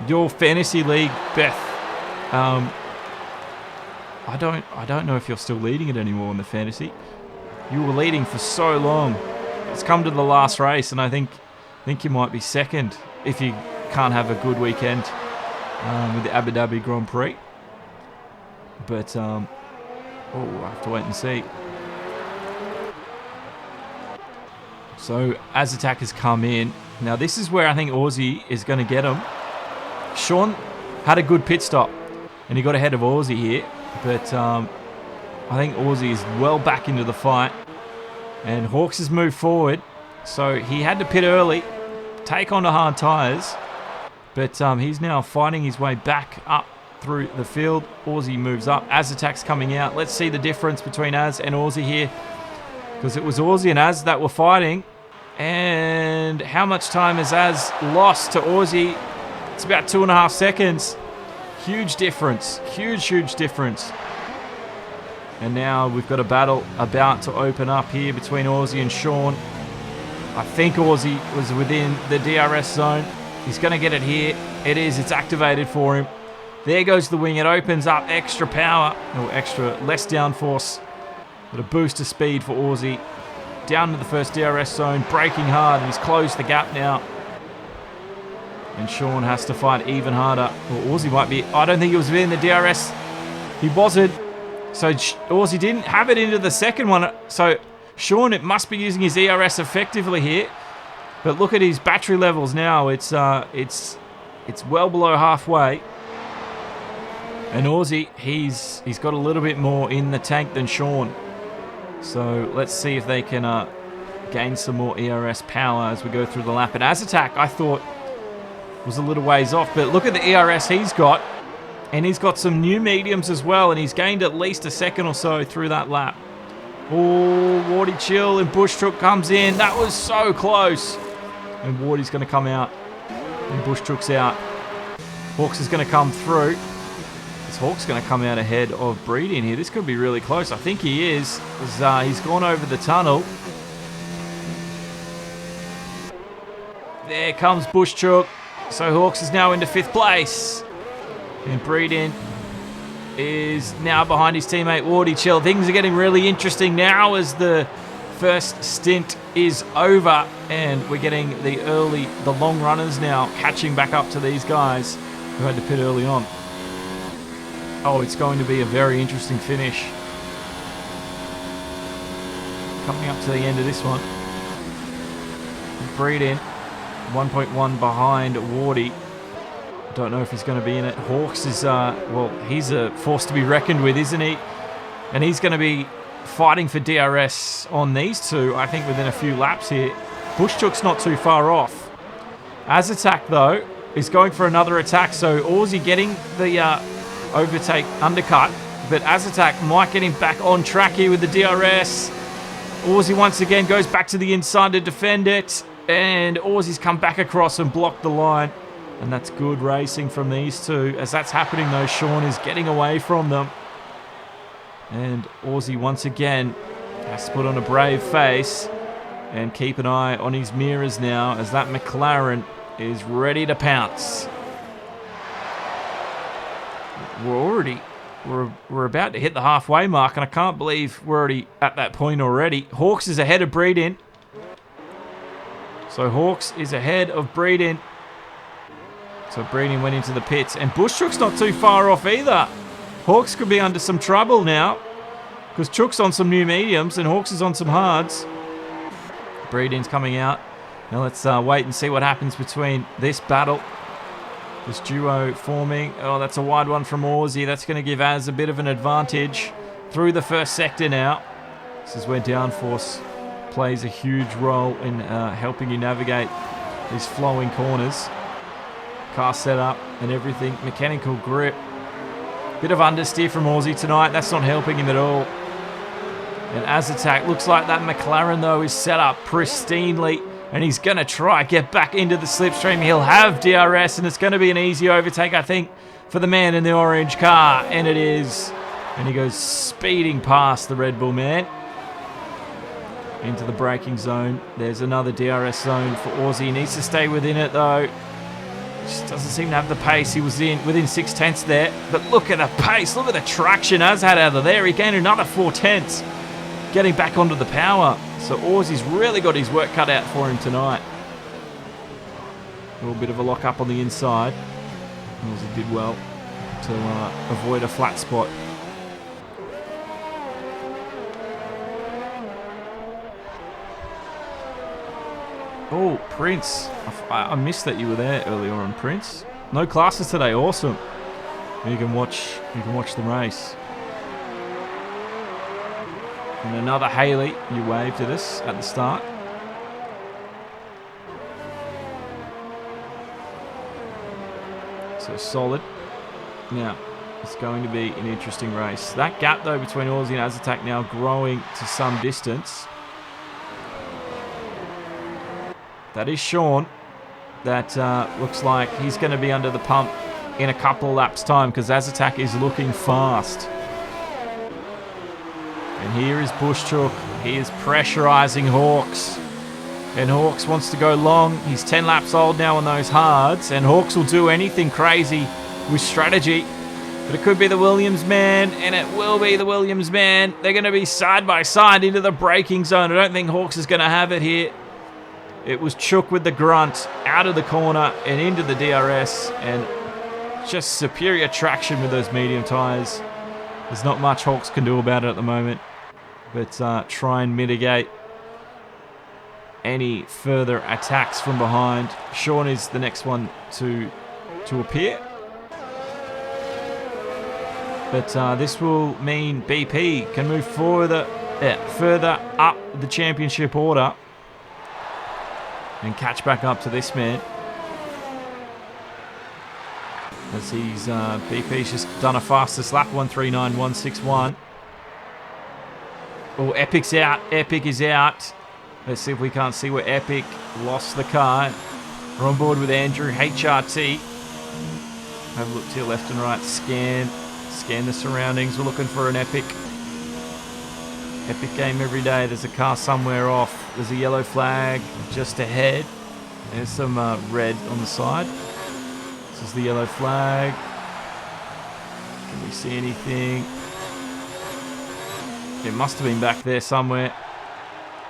Your fantasy league, Beth. I don't know if you're still leading it anymore in the fantasy. You were leading for so long. It's come to the last race, and I think you might be second if you can't have a good weekend with the Abu Dhabi Grand Prix. But oh, I have to wait and see. So Azatak has come in. Now this is where I think Aussie is going to get him. Sean had a good pit stop and he got ahead of Aussie here, but I think Aussie is well back into the fight, and Hawks has moved forward, so he had to pit early, take on the hard tyres, but he's now fighting his way back up through the field. Aussie moves up. Azatak's coming out. Let's see the difference between Az and Aussie here, because it was Aussie and Az that were fighting. And how much time has Az lost to Aussie? It's about 2.5 seconds. Huge difference. Huge difference. And now we've got a battle about to open up here between Aussie and Sean. I think Aussie was within the DRS zone. He's going to get it here. It is. It's activated for him. There goes the wing. It opens up extra power, or less downforce. Got a boost of speed for Aussie. Down to the first DRS zone, braking hard, and he's closed the gap now. And Sean has to fight even harder. Well, Aussie might be, I don't think he was within the DRS. He wasn't. So Aussie didn't have it into the second one. So Sean, it must be using his ERS effectively here. But look at his battery levels now. It's well below halfway. And Aussie, he's got a little bit more in the tank than Sean. So let's see if they can gain some more ERS power as we go through the lap. And as attack, I thought was a little ways off, but look at the ERS he's got, and he's got some new mediums as well, and he's gained at least a second or so through that lap. Oh, Wardy chill, and Bush Truck comes in. That was so close. And Wardy's going to come out, and Bush Truck's out. Hawks is going to come through. This Hawk's going to come out ahead of Breed in here. This could be really close. I think he is. He's gone over the tunnel. There comes Bush Truck. So Hawks is now into 5th place. And Breeden is now behind his teammate Wardy Chill. Things are getting really interesting now as the first stint is over. And we're getting the long runners now catching back up to these guys who had to pit early on. Oh, it's going to be a very interesting finish. Coming up to the end of this one. Breeden. 1.1 behind Wardy. Don't know if he's going to be in it. Hawks is, well, he's a force to be reckoned with, isn't he? And he's going to be fighting for DRS on these two, I think, within a few laps here. Bush Truck's not too far off. As attack, though, is going for another attack. So Aussie getting the overtake undercut. But as attack might get him back on track here with the DRS. Aussie once again goes back to the inside to defend it. And Aussie's come back across and blocked the line. And that's good racing from these two. As that's happening, though, Sean is getting away from them. And Aussie once again has to put on a brave face and keep an eye on his mirrors now as that McLaren is ready to pounce. We're about to hit the halfway mark, and I can't believe we're already at that point already. Hawks is ahead of Breeden. So Hawks is ahead of Breeden. So Breeden went into the pits. And Bush Truck's not too far off either. Hawks could be under some trouble now. Because Truck's on some new mediums and Hawks is on some hards. Breeden's coming out. Now let's wait and see what happens between this battle. This duo forming. Oh, that's a wide one from Aussie. That's going to give Az a bit of an advantage through the first sector now. This is where downforce plays a huge role in helping you navigate these flowing corners. Car setup and everything. Mechanical grip. Bit of understeer from Aussie tonight. That's not helping him at all. And as attack, looks like that McLaren, though, is set up pristinely. And he's going to try get back into the slipstream. He'll have DRS, and it's going to be an easy overtake, I think, for the man in the orange car. And it is. And he goes speeding past the Red Bull man. Into the braking zone. There's another DRS zone for Aussie. He needs to stay within it, though. Just doesn't seem to have the pace. He was within 6/10 there. But look at the pace. Look at the traction Az had out of there. He gained another 4/10. Getting back onto the power. So Aussie's really got his work cut out for him tonight. A little bit of a lock up on the inside. Aussie did well to avoid a flat spot. Oh, Prince. I missed that you were there earlier on, Prince. No classes today. Awesome. You can watch the race. And another Haley. You waved at us at the start. So solid. Now, it's going to be an interesting race. That gap, though, between Aussie and Azatak now growing to some distance. That is Sean. That looks like he's going to be under the pump in a couple of laps' time because Azatak is looking fast. And here is Bush Truck. He is pressurising Hawks. And Hawks wants to go long. He's 10 laps old now on those hards. And Hawks will do anything crazy with strategy. But it could be the Williams man. And it will be the Williams man. They're going to be side by side into the braking zone. I don't think Hawks is going to have it here. It was Chook with the grunt out of the corner and into the DRS. And just superior traction with those medium tyres. There's not much Hawks can do about it at the moment. But try and mitigate any further attacks from behind. Sean is the next one to appear. But this will mean BP can move further up the championship order. and catch back up to this man. As he's, BP's just done a fastest lap, 1:39.161. Oh, Epic's out. Epic is out. Let's see if we can't see where Epic lost the car. We're on board with Andrew, HRT. Have a look to your left and right. Scan the surroundings. We're looking for an Epic. Epic game every day. There's a car somewhere off. There's a yellow flag just ahead. There's some red on the side. This is the yellow flag. Can we see anything? It must have been back there somewhere.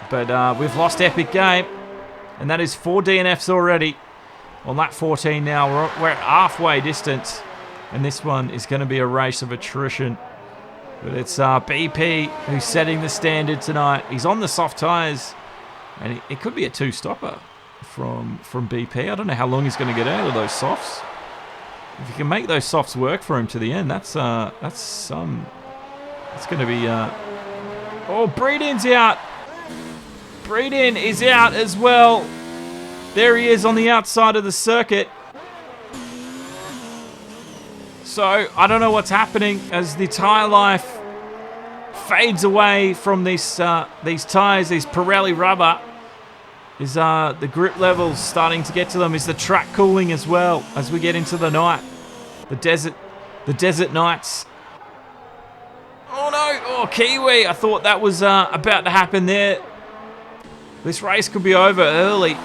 But we've lost Epic game. And that is 4 DNFs already. On lap 14 now. We're at halfway distance. And this one is going to be a race of attrition. But it's BP who's setting the standard tonight. He's on the soft tyres. And it could be a two-stopper from BP. I don't know how long he's going to get out of those softs. If you can make those softs work for him to the end, that's going to be... Oh, Breeden's out. Breeden is out as well. There he is on the outside of the circuit. So, I don't know what's happening as the tyre life fades away from these tyres, these Pirelli rubber. Is the grip levels starting to get to them? Is the track cooling as well as we get into the night? The desert nights. Oh no! Oh, Kiwi! I thought that was about to happen there. This race could be over early.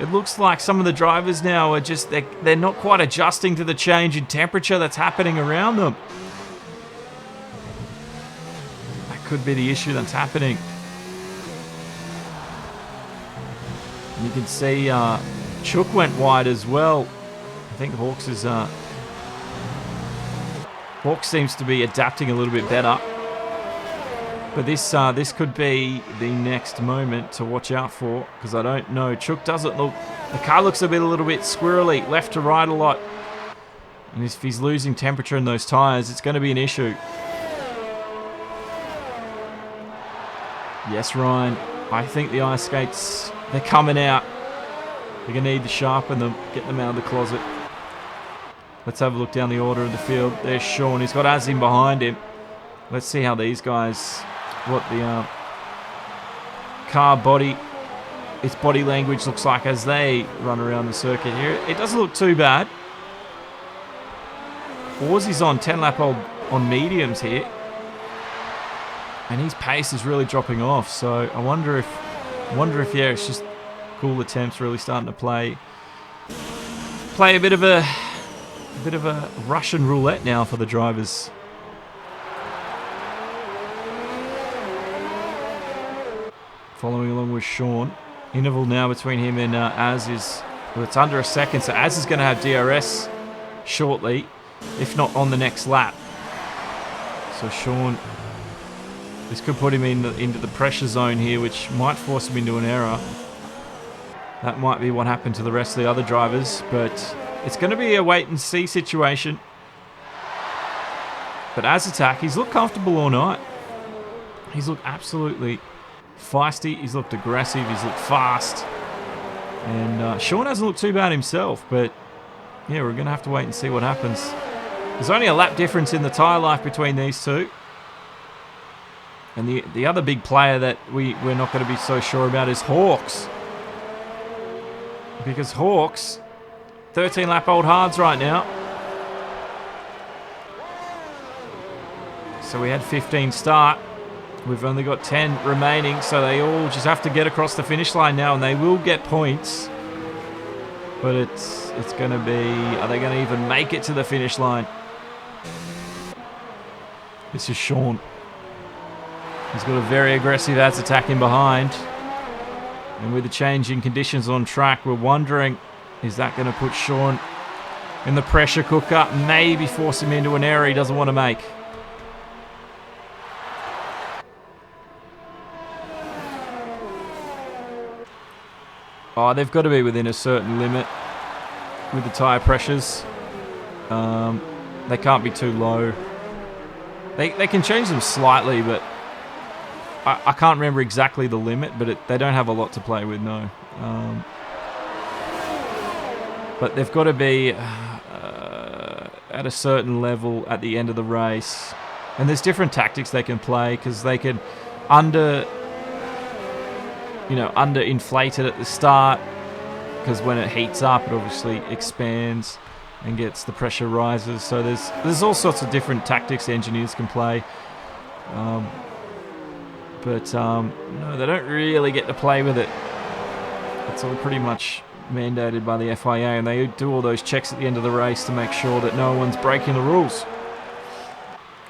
It looks like some of the drivers now are just, they're not quite adjusting to the change in temperature that's happening around them. That could be the issue that's happening. And you can see Chook went wide as well. I think Hawks is... Hawks seems to be adapting a little bit better. But this could be the next moment to watch out for, because I don't know. Chook doesn't look... The car looks a little bit squirrely, left to right a lot. And if he's losing temperature in those tyres, it's going to be an issue. Yes, Ryan. I think the ice skates, they're coming out. They're going to need to sharpen them, get them out of the closet. Let's have a look down the order of the field. There's Sean. He's got Azim behind him. Let's see how these guys... What the car body, its body language looks like as they run around the circuit here. It doesn't look too bad. Aussie's on 10 lap old on mediums here, and his pace is really dropping off. So I wonder if yeah, it's just cooler temps really starting to play a bit of a Russian roulette now for the drivers. Following along with Sean. Interval now between him and Az is... Well, it's under a second, so Az is going to have DRS shortly, if not on the next lap. So Sean... This could put him into the pressure zone here, which might force him into an error. That might be what happened to the rest of the other drivers, but it's going to be a wait-and-see situation. But Az attack, he's looked comfortable all night. He's looked absolutely... feisty, he's looked aggressive, he's looked fast. And Sean hasn't looked too bad himself, but yeah, we're going to have to wait and see what happens. There's only a lap difference in the tyre life between these two. And the other big player that we're not going to be so sure about is Hawks. Because Hawks, 13 lap old hards right now. So we had 15 start. We've only got 10 remaining, so they all just have to get across the finish line now, and they will get points. But it's going to be... Are they going to even make it to the finish line? This is Sean. He's got a very aggressive Az attack in behind. And with the changing conditions on track, we're wondering, is that going to put Sean in the pressure cooker? Maybe force him into an error he doesn't want to make. Oh, they've got to be within a certain limit with the tyre pressures. They can't be too low. They can change them slightly, but I can't remember exactly the limit, but they don't have a lot to play with, no. But they've got to be at a certain level at the end of the race. And there's different tactics they can play, because they can under-inflate it at the start, because when it heats up, it obviously expands and gets the pressure rises. So there's all sorts of different tactics the engineers can play. No, they don't really get to play with it. It's all pretty much mandated by the FIA, and they do all those checks at the end of the race to make sure that no one's breaking the rules.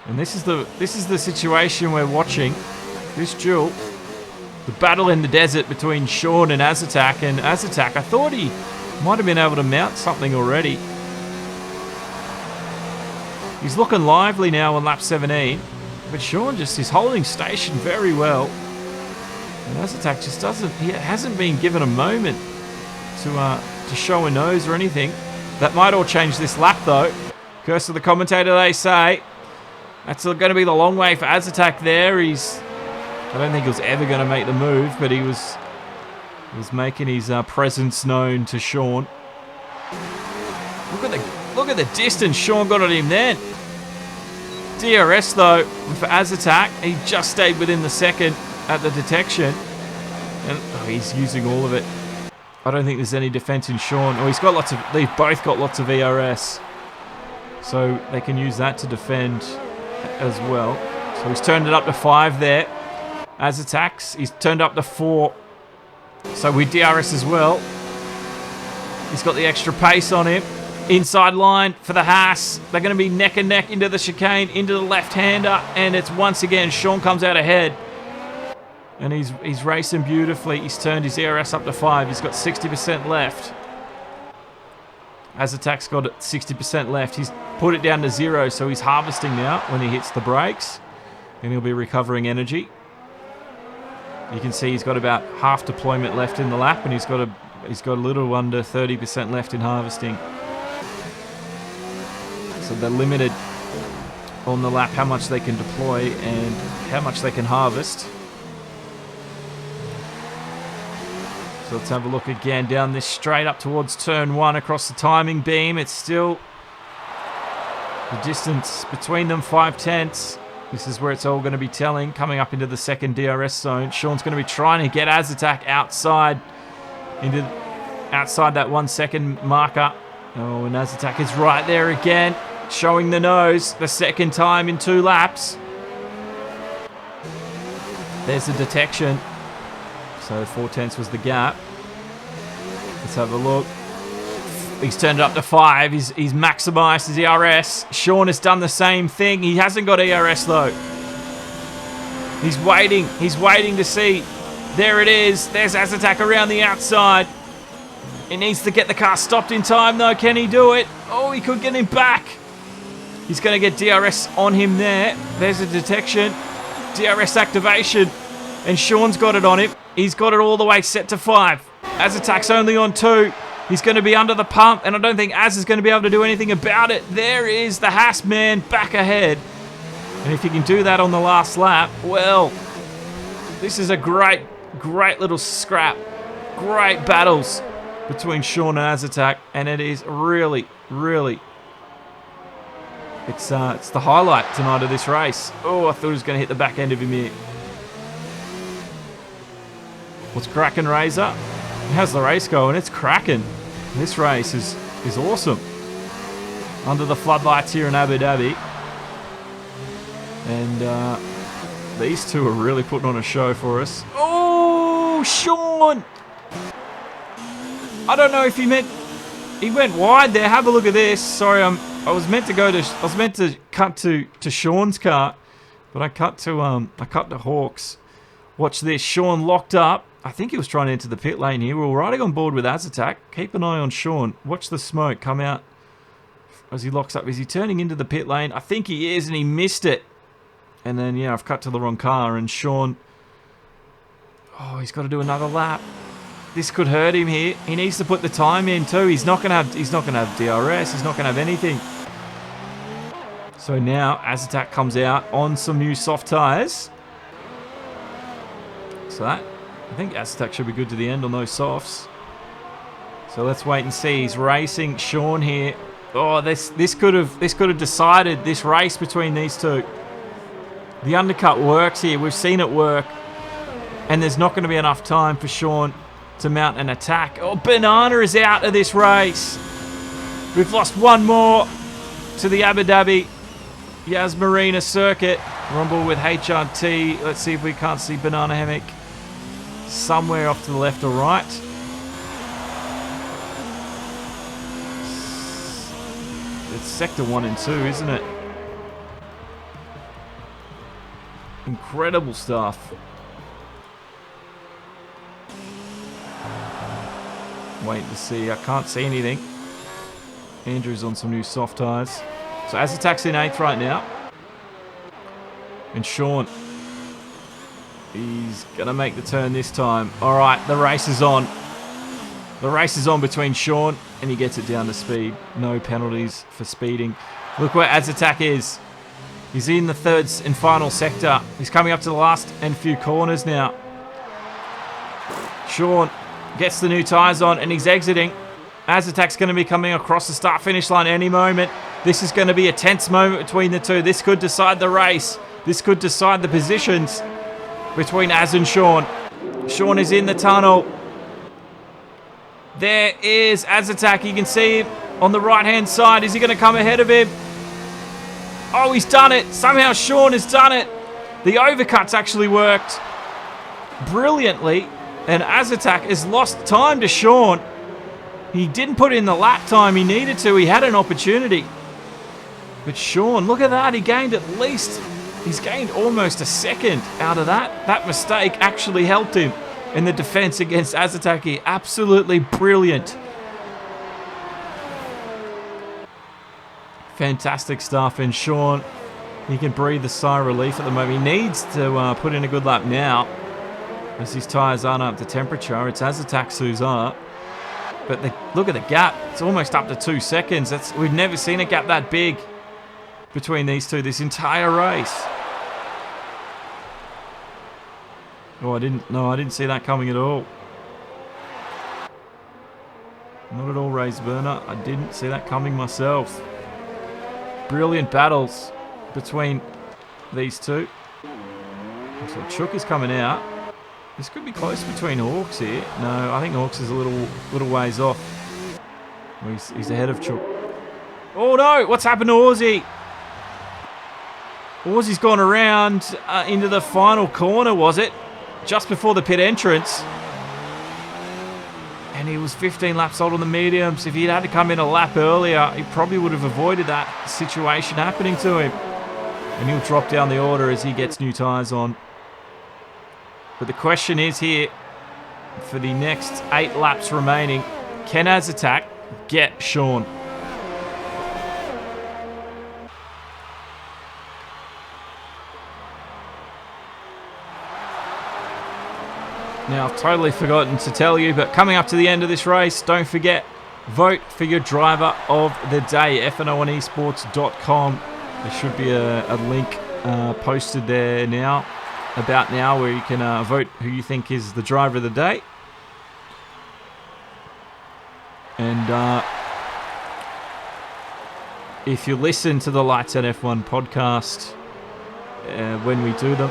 And this is the situation we're watching. This duel, the battle in the desert between Sean and Azatak. And Azatak, I thought he might have been able to mount something already. He's looking lively now on lap 17, but Sean just is holding station very well. And Azatak just hasn't been given a moment to show a nose or anything. That might all change this lap though. Curse of the commentator, they say. That's going to be the long way for Azatak there. I don't think he was ever going to make the move, but he was making his presence known to Sean. Look at the distance Sean got on him then. DRS though for Azatak. He just stayed within the second at the detection, and he's using all of it. I don't think there's any defense in Sean. They've both got lots of ERS, so they can use that to defend as well. So he's turned it up to 5 there. Azatak's, he's turned up to 4. So with DRS as well, he's got the extra pace on him. Inside line for the Haas. They're going to be neck and neck into the chicane, into the left-hander, and it's once again Sean comes out ahead. And he's racing beautifully. He's turned his ERS up to 5. He's got 60% left. Azatak's got 60% left. He's put it down to 0, so he's harvesting now when he hits the brakes, and he'll be recovering energy. You can see he's got about half deployment left in the lap, and he's got a little under 30% left in harvesting. So they're limited on the lap how much they can deploy and how much they can harvest. So let's have a look again down this straight up towards turn 1 across the timing beam. It's still the distance between them 5/10. This is where it's all going to be telling. Coming up into the second DRS zone, Sean's going to be trying to get Azatak outside that 1 second marker. Oh, and Azatak is right there again, showing the nose the second time in 2 laps. There's the detection. So 4/10 was the gap. Let's have a look. He's turned it up to 5. He's maximised his ERS. Sean has done the same thing. He hasn't got ERS though. He's waiting. He's waiting to see. There it is. There's Azatak around the outside. He needs to get the car stopped in time though. Can he do it? Oh, he could get him back. He's going to get DRS on him there. There's a detection. DRS activation. And Sean's got it on him. He's got it all the way set to 5. Azatak's only on 2. He's going to be under the pump, and I don't think Az is going to be able to do anything about it. There is the Haas man back ahead. And if he can do that on the last lap, well, this is a great little scrap. Great battles between Sean and Azatak, and it is really, it's the highlight tonight of this race. Oh, I thought he was going to hit the back end of him here. What's cracking, Razor? How's the race going? It's cracking. This race is awesome. Under the floodlights here in Abu Dhabi. And these two are really putting on a show for us. Oh, Sean! I don't know if he went wide there. Have a look at this. Sorry, I was meant to cut to Sean's car, but I cut to Hawks. Watch this. Sean locked up. I think he was trying to enter the pit lane here. We're riding on board with Azatak. Keep an eye on Sean. Watch the smoke come out as he locks up. Is he turning into the pit lane? I think he is, and he missed it. And then, yeah, I've cut to the wrong car, and Sean... Oh, he's got to do another lap. This could hurt him here. He needs to put the time in too. He's not going to have DRS. He's not going to have anything. So now Azatak comes out on some new soft tyres. So that I think Aztec should be good to the end on those softs. So let's wait and see. He's racing Sean here. Oh, this could have decided this race between these two. The undercut works here. We've seen it work. And there's not going to be enough time for Sean to mount an attack. Oh, Banana is out of this race. We've lost one more to the Abu Dhabi Yas Marina circuit. Rumble with HRT. Let's see if we can't see Banana Hammock somewhere off to the left or right. It's sector 1 and 2, isn't it? Incredible stuff. Wait to see. I can't see anything. Andrew's on some new soft tyres. So Azatac's in 8th right now. And Sean, he's going to make the turn this time. All right, the race is on. The race is on between Sean, and he gets it down to speed. No penalties for speeding. Look where Azatac is. He's in the 3rd and final sector. He's coming up to the last and few corners now. Sean gets the new tyres on, and he's exiting. Azatac's going to be coming across the start-finish line any moment. This is going to be a tense moment between the two. This could decide the race. This could decide the positions between Az and Sean. Sean is in the tunnel. There is Azatac. You can see him on the right-hand side. Is he going to come ahead of him? Oh, he's done it. Somehow Sean has done it. The overcut's actually worked brilliantly. And Azatac has lost time to Sean. He didn't put in the lap time he needed to. He had an opportunity. But Sean, look at that. He gained at least... He's gained almost a second out of that. That mistake actually helped him in the defense against Azataki. Absolutely brilliant. Fantastic stuff. And Sean, he can breathe a sigh of relief at the moment. He needs to put in a good lap now, as his tyres aren't up to temperature. It's Azatac who's up. But look at the gap. It's almost up to 2 seconds. We've never seen a gap that big between these two this entire race. Oh, I didn't see that coming at all. Not at all, Ray's Burner. I didn't see that coming myself. Brilliant battles between these two. So Chook is coming out. This could be close between Hawks here. No, I think Hawks is a little ways off. He's ahead of Chook. Oh no, what's happened to Aussie? Aussie's gone around into the final corner, was it? Just before the pit entrance. And he was 15 laps old on the mediums. If he'd had to come in a lap earlier, he probably would have avoided that situation happening to him. And he'll drop down the order as he gets new tyres on. But the question is here, for the next 8 laps remaining, can Azatac get Sean? Now, I've totally forgotten to tell you, but coming up to the end of this race, don't forget, vote for your driver of the day, FNL1 eSports.com. There should be a link posted there now, about now, where you can vote who you think is the driver of the day. And if you listen to the Lights Out F1 podcast, when we do them,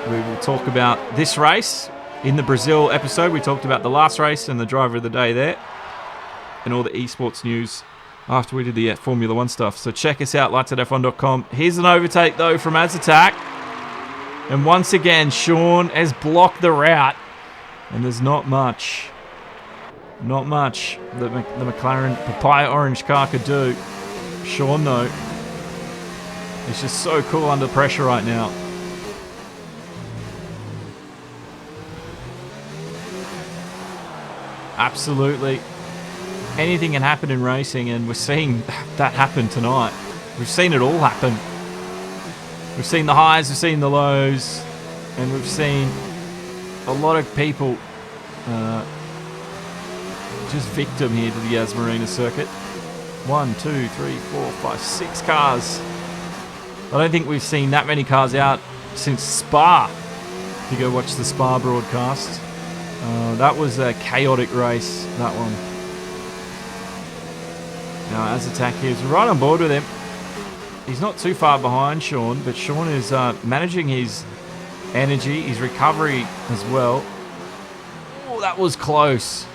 we will talk about this race. In the Brazil episode, we talked about the last race and the driver of the day there, and all the esports news after we did the Formula 1 stuff. So check us out, lightsoutf1.com. Here's an overtake, though, from Azatac. And once again, Sean has blocked the route, and there's not much that the McLaren Papaya Orange car could do. Sean, though, he's just so cool under pressure right now. Absolutely. Anything can happen in racing, and we're seeing that happen tonight. We've seen it all happen. We've seen the highs, we've seen the lows, and we've seen a lot of people just victim here to the Yas Marina circuit. 1, 2, 3, 4, 5, 6 cars. I don't think we've seen that many cars out since Spa. If you go watch the Spa broadcast. That was a chaotic race, that one. Now, as attack is right on board with him. He's not too far behind Sean, but Sean is managing his energy, his recovery as well. Oh, that was close.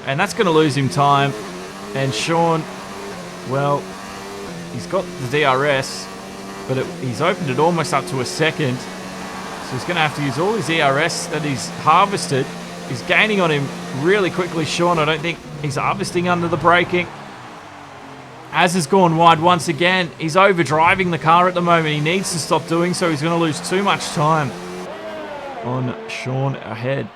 And that's going to lose him time. And Sean, well, he's got the DRS, but he's opened it almost up to a second. So he's going to have to use all his ERS that he's harvested. He's gaining on him really quickly, Sean. I don't think he's harvesting under the braking. Az has gone wide once again. He's overdriving the car at the moment. He needs to stop doing so. He's going to lose too much time on Sean ahead.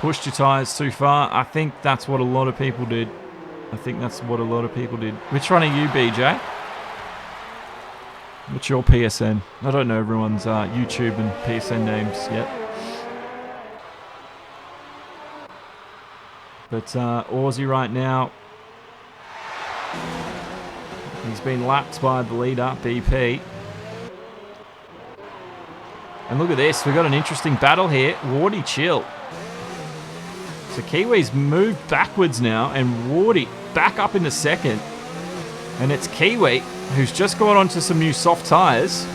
Pushed your tyres too far. I think that's what a lot of people did. Which one are you, BJ? What's your PSN? I don't know everyone's YouTube and PSN names yet. But Aussie right now, he's been lapped by the leader, BP. And look at this, we've got an interesting battle here. Wardy chill. So Kiwi's moved backwards now, and Wardy back up in the second. And it's Kiwi, who's just gone onto some new soft tyres.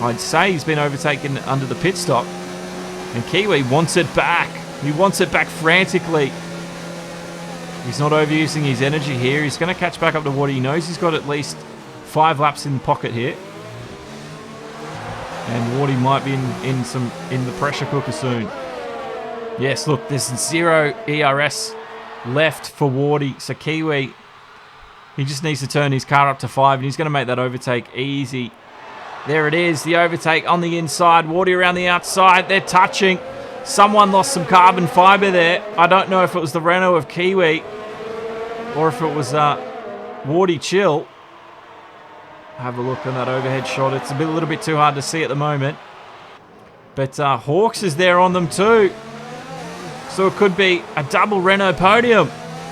I'd say he's been overtaken under the pit stop. And Kiwi wants it back. He wants it back frantically. He's not overusing his energy here. He's going to catch back up to Wardy. He knows he's got at least 5 laps in the pocket here. And Wardy might be in the pressure cooker soon. Yes, look, there's 0 ERS left for Wardy. So Kiwi, he just needs to turn his car up to 5, and he's going to make that overtake easy. There it is, the overtake on the inside. Wardy around the outside. They're touching. Someone lost some carbon fibre there. I don't know if it was the Renault of Kiwi or if it was Wardy chill. Have a look on that overhead shot. It's a little bit too hard to see at the moment. But Hawks is there on them too. So it could be a double Renault podium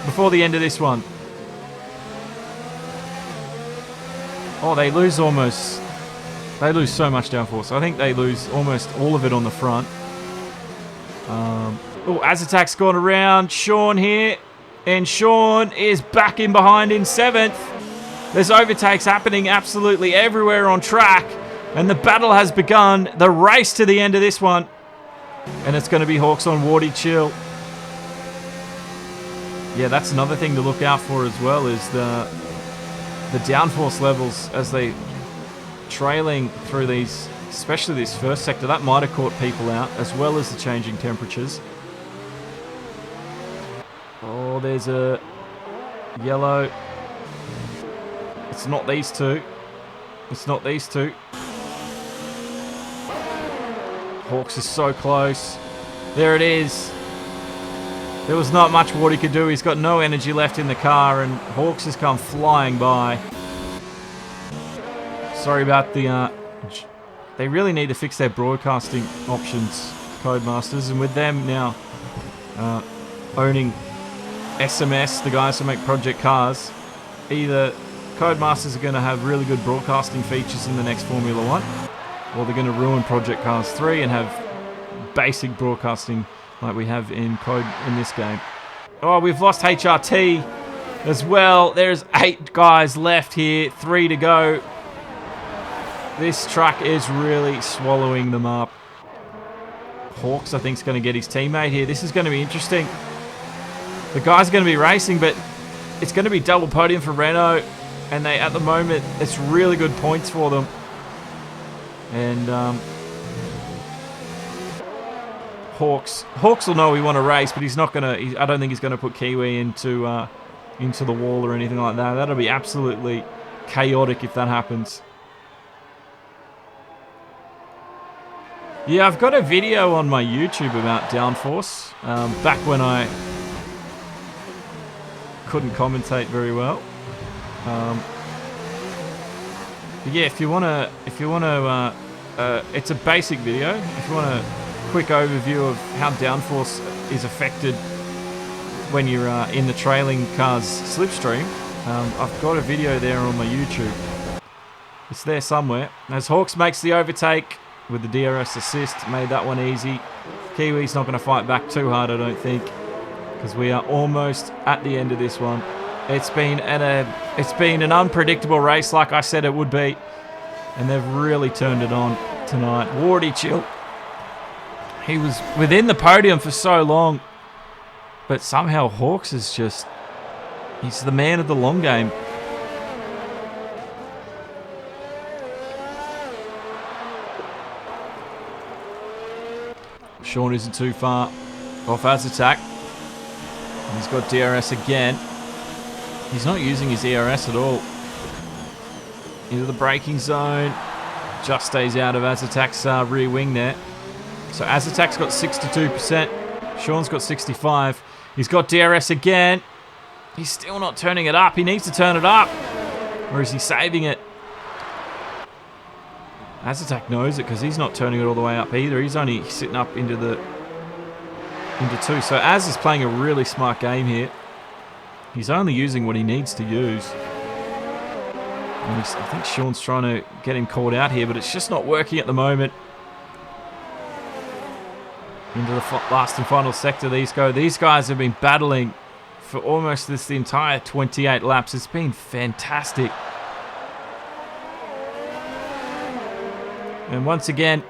before the end of this one. Oh, they lose so much downforce. I think they lose almost all of it on the front. As attack's gone around, Sean here, and Sean is back in behind in 7th. There's overtakes happening absolutely everywhere on track, and the battle has begun. The race to the end of this one, and it's going to be Hawks on Wardy chill. Yeah, that's another thing to look out for as well, is the downforce levels as they trailing through these, especially this first sector. That might have caught people out, as well as the changing temperatures. Oh, there's a yellow. It's not these two. Hawks is so close. There it is. There was not much Wardy could do. He's got no energy left in the car, and Hawks has come flying by. Sorry about the... They really need to fix their broadcasting options, Codemasters, and with them now owning SMS, the guys who make Project Cars, either Codemasters are going to have really good broadcasting features in the next Formula 1, or they're going to ruin Project Cars 3 and have basic broadcasting like we have in this game. Oh, we've lost HRT as well. There's 8 guys left here, 3 to go. This truck is really swallowing them up. Hawks, I think, is going to get his teammate here. This is going to be interesting. The guys are going to be racing, but it's going to be double podium for Renault. And they, at the moment, it's really good points for them. And Hawks will know we want to race, but he's not going to. I don't think he's going to put Kiwi into the wall or anything like that. That'll be absolutely chaotic if that happens. Yeah, I've got a video on my YouTube about downforce. Back when I couldn't commentate very well. But yeah, if you wanna, it's a basic video. If you want a quick overview of how downforce is affected when you're in the trailing car's slipstream, I've got a video there on my YouTube. It's there somewhere. As Hawks makes the overtake, with the DRS assist. Made that one easy. Kiwi's not going to fight back too hard, I don't think, because we are almost at the end of this one. It's been an unpredictable race, like I said it would be, and they've really turned it on tonight. Wardy Chill. He was within the podium for so long, but somehow Hawks is just... he's the man of the long game. Sean isn't too far off as attack. He's got DRS again. He's not using his ERS at all. Into the braking zone. Just stays out of Azatak's rear wing there. So Azatak's got 62%. Sean's got 65%. He's got DRS again. He's still not turning it up. He needs to turn it up. Or is he saving it? Azatak knows it because he's not turning it all the way up either. He's only sitting up into 2. So Az is playing a really smart game here. He's only using what he needs to use. And I think Sean's trying to get him called out here, but it's just not working at the moment. Into the last and final sector these go. These guys have been battling for almost the entire 28 laps. It's been fantastic. And once again,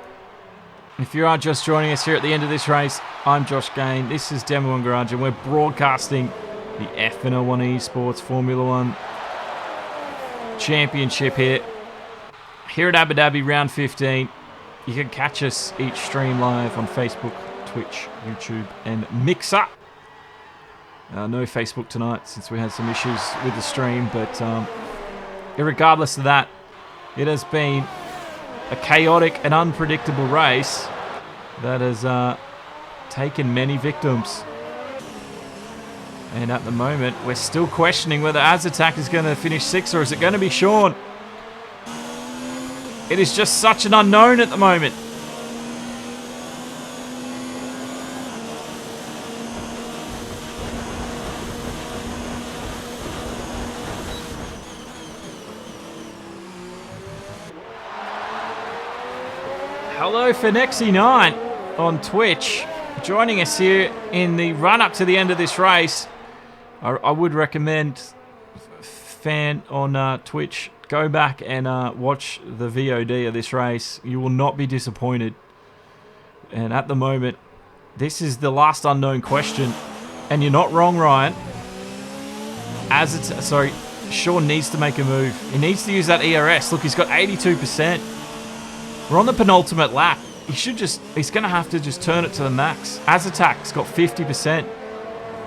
if you are just joining us here at the end of this race, I'm Josh Gahan. This is Demo 1 Garage, and we're broadcasting the FNL1 eSports Formula 1 Championship here at Abu Dhabi, round 15. You can catch us each stream live on Facebook, Twitch, YouTube, and Mixer. No Facebook tonight since we had some issues with the stream, but regardless of that, it has been a chaotic and unpredictable race that has taken many victims. And at the moment, we're still questioning whether Azatak is going to finish 6th or is it going to be Sean. It is just such an unknown at the moment. Hello Finexi9 on Twitch, joining us here in the run-up to the end of this race. I would recommend, fan on Twitch, go back and watch the VOD of this race. You will not be disappointed. And at the moment, this is the last unknown question. And you're not wrong, Ryan. Sean needs to make a move. He needs to use that ERS. Look, he's got 82%. We're on the penultimate lap. He's going to have to just turn it to the max. Azatak's got 50%.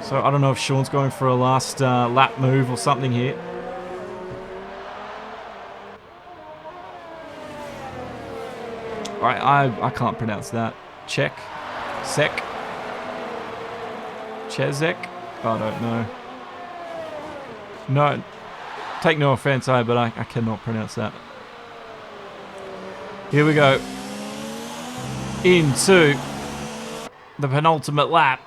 So I don't know if Sean's going for a last lap move or something here. I can't pronounce that. Chezek? I don't know. No, take no offense, but I cannot pronounce that. Here we go. Into the penultimate lap.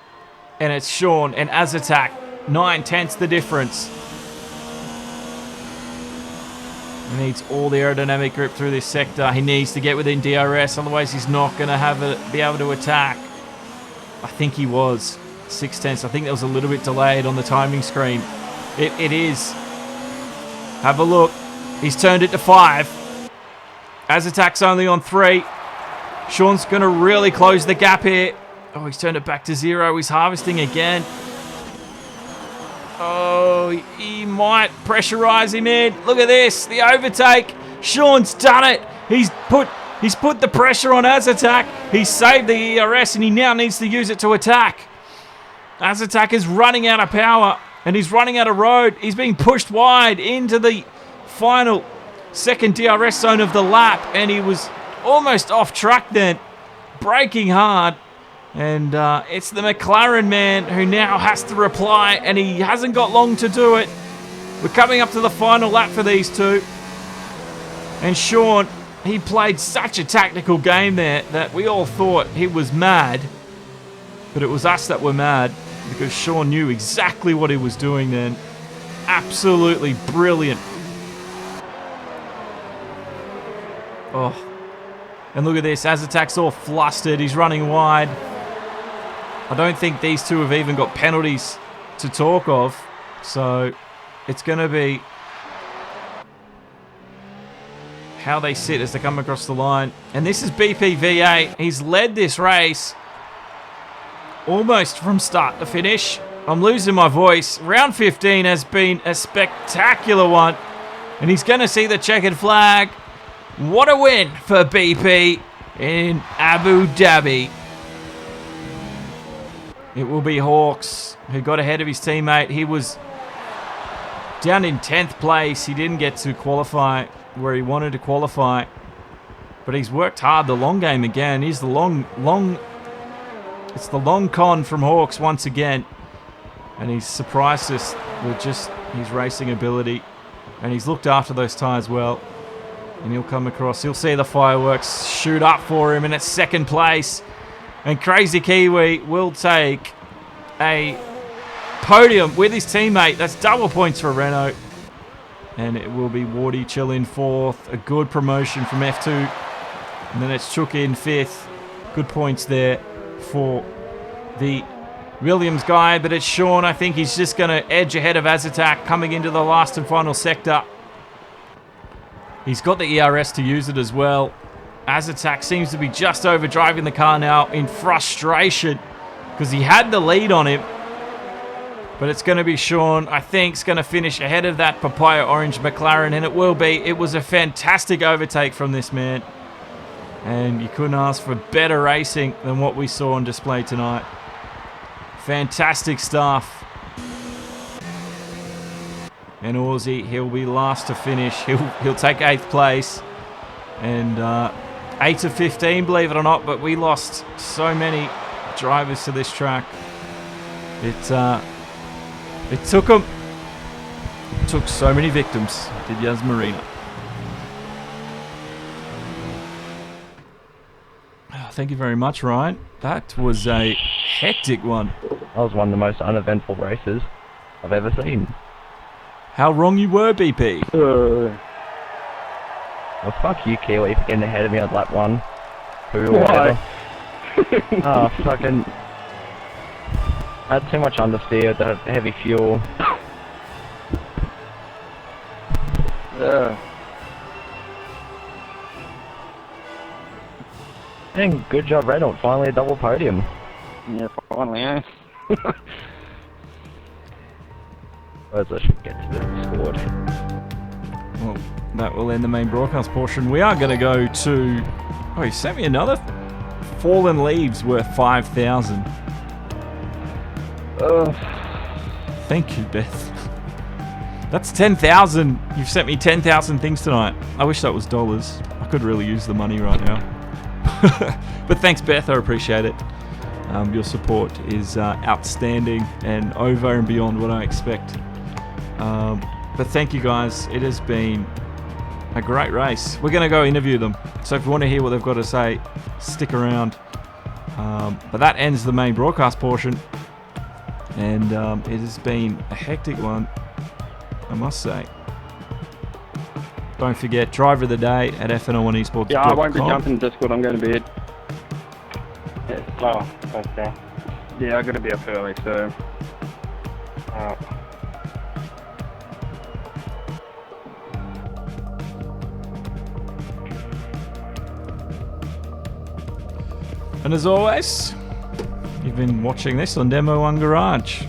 And it's Sean and Azatak. 9/10 the difference. He needs all the aerodynamic grip through this sector. He needs to get within DRS, otherwise he's not going to be able to attack. I think he was 6/10. I think that was a little bit delayed on the timing screen. It is. Have a look. He's turned it to 5. Azatak's only on 3. Sean's going to really close the gap here. Oh, he's turned it back to 0. He's harvesting again. Oh, he might pressurize him in. Look at this, the overtake. Sean's done it. He's put the pressure on Azatak. He's saved the ERS and he now needs to use it to attack. Azatak is running out of power and he's running out of road. He's being pushed wide into the final second DRS zone of the lap and he was almost off track then, braking hard. And it's the McLaren man who now has to reply, and he hasn't got long to do it. We're coming up to the final lap for these two. And Sean, he played such a tactical game there that we all thought he was mad. But it was us that were mad because Sean knew exactly what he was doing then. Absolutely brilliant. Oh, And look at this, Azatak's all flustered. He's running wide. I don't think these two have even got penalties to talk of. So it's going to be how they sit as they come across the line. And this is BP V8. He's led this race almost from start to finish. I'm losing my voice. Round 15 has been a spectacular one. And he's going to see the checkered flag. What a win for BP in Abu Dhabi. It will be Hawks who got ahead of his teammate. He was down in 10th place. He didn't get to qualify where he wanted to qualify. But he's worked hard the long game again. He's the it's the long con from Hawks once again. And he's surprised us with just his racing ability. And he's looked after those tyres well. And he'll come across. He'll see the fireworks shoot up for him. And it's second place. And Crazy Kiwi will take a podium with his teammate. That's double points for Renault. And it will be Wardy Chill in fourth. A good promotion from F2. And then it's Chook in fifth. Good points there for the Williams guy. But it's Sean. I think he's just going to edge ahead of Azatak coming into the last and final sector. He's got the ERS to use it as well. Azatak seems to be just overdriving the car now in frustration because he had the lead on him. But it's going to be Sean, I think, is going to finish ahead of that Papaya Orange McLaren, and it will be. It was a fantastic overtake from this man. And you couldn't ask for better racing than what we saw on display tonight. Fantastic stuff. And Aussie, he'll be last to finish. He'll take 8th place. And 8 of 15, believe it or not, but we lost so many drivers to this track. It took them. Took so many victims, did Yas Marina. Thank you very much, Ryan. That was a hectic one. That was one of the most uneventful races I've ever seen. How wrong you were, BP. Well, fuck you, Kiwi, for getting ahead of me on lap 1. Or whatever. Oh, fucking... I had too much understeer, the heavy fuel. Yeah. And good job, Reynolds. Finally a double podium. Yeah, finally, eh? Suppose I should get to the squad. Well, that will end the main broadcast portion. We are going to go to... Oh, he sent me another fallen leaves worth 5,000. Thank you, Beth. That's 10,000. You've sent me 10,000 things tonight. I wish that was dollars. I could really use the money right now. But thanks, Beth. I appreciate it. Your support is outstanding and over and beyond what I expect. But thank you, guys. It has been a great race. We're going to go interview them. So if you want to hear what they've got to say, stick around. But that ends the main broadcast portion. And it has been a hectic one, I must say. Don't forget, driver of the day at FNL1 eSports. Yeah, I won't be jumping Discord, I'm going to bed. Yeah. Oh, okay. Yeah, I'm going to be up early, so... And as always, you've been watching this on Demo 1 Garage.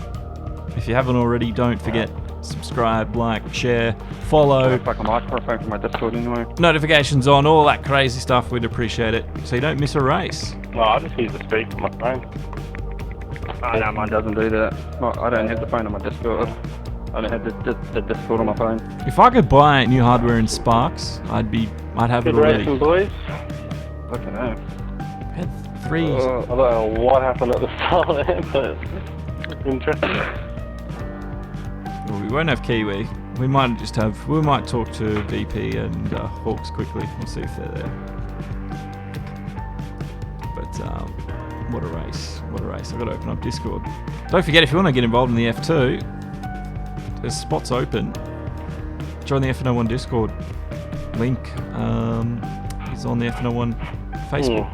If you haven't already, don't forget, subscribe, like, share, follow. Fuck a microphone for my Discord anyway. Notifications on, all that crazy stuff. We'd appreciate it, so you don't miss a race. Well, I just use the speaker on my phone. Oh, no, mine doesn't do that. Well, I don't have the phone on my Discord. I don't have the Discord on my phone. If I could buy new hardware in Sparks, I'd have it already. Good racing, boys. Fucking hell. I had 3. I don't know what happened at the start there, but interesting. Well, we won't have Kiwi. We might talk to VP and Hawks quickly. We'll see if they're there. But what a race. What a race. I've got to open up Discord. Don't forget, if you want to get involved in the F2, there's spots open. Join the FNL1 Discord. Link is on the FNL1 Facebook.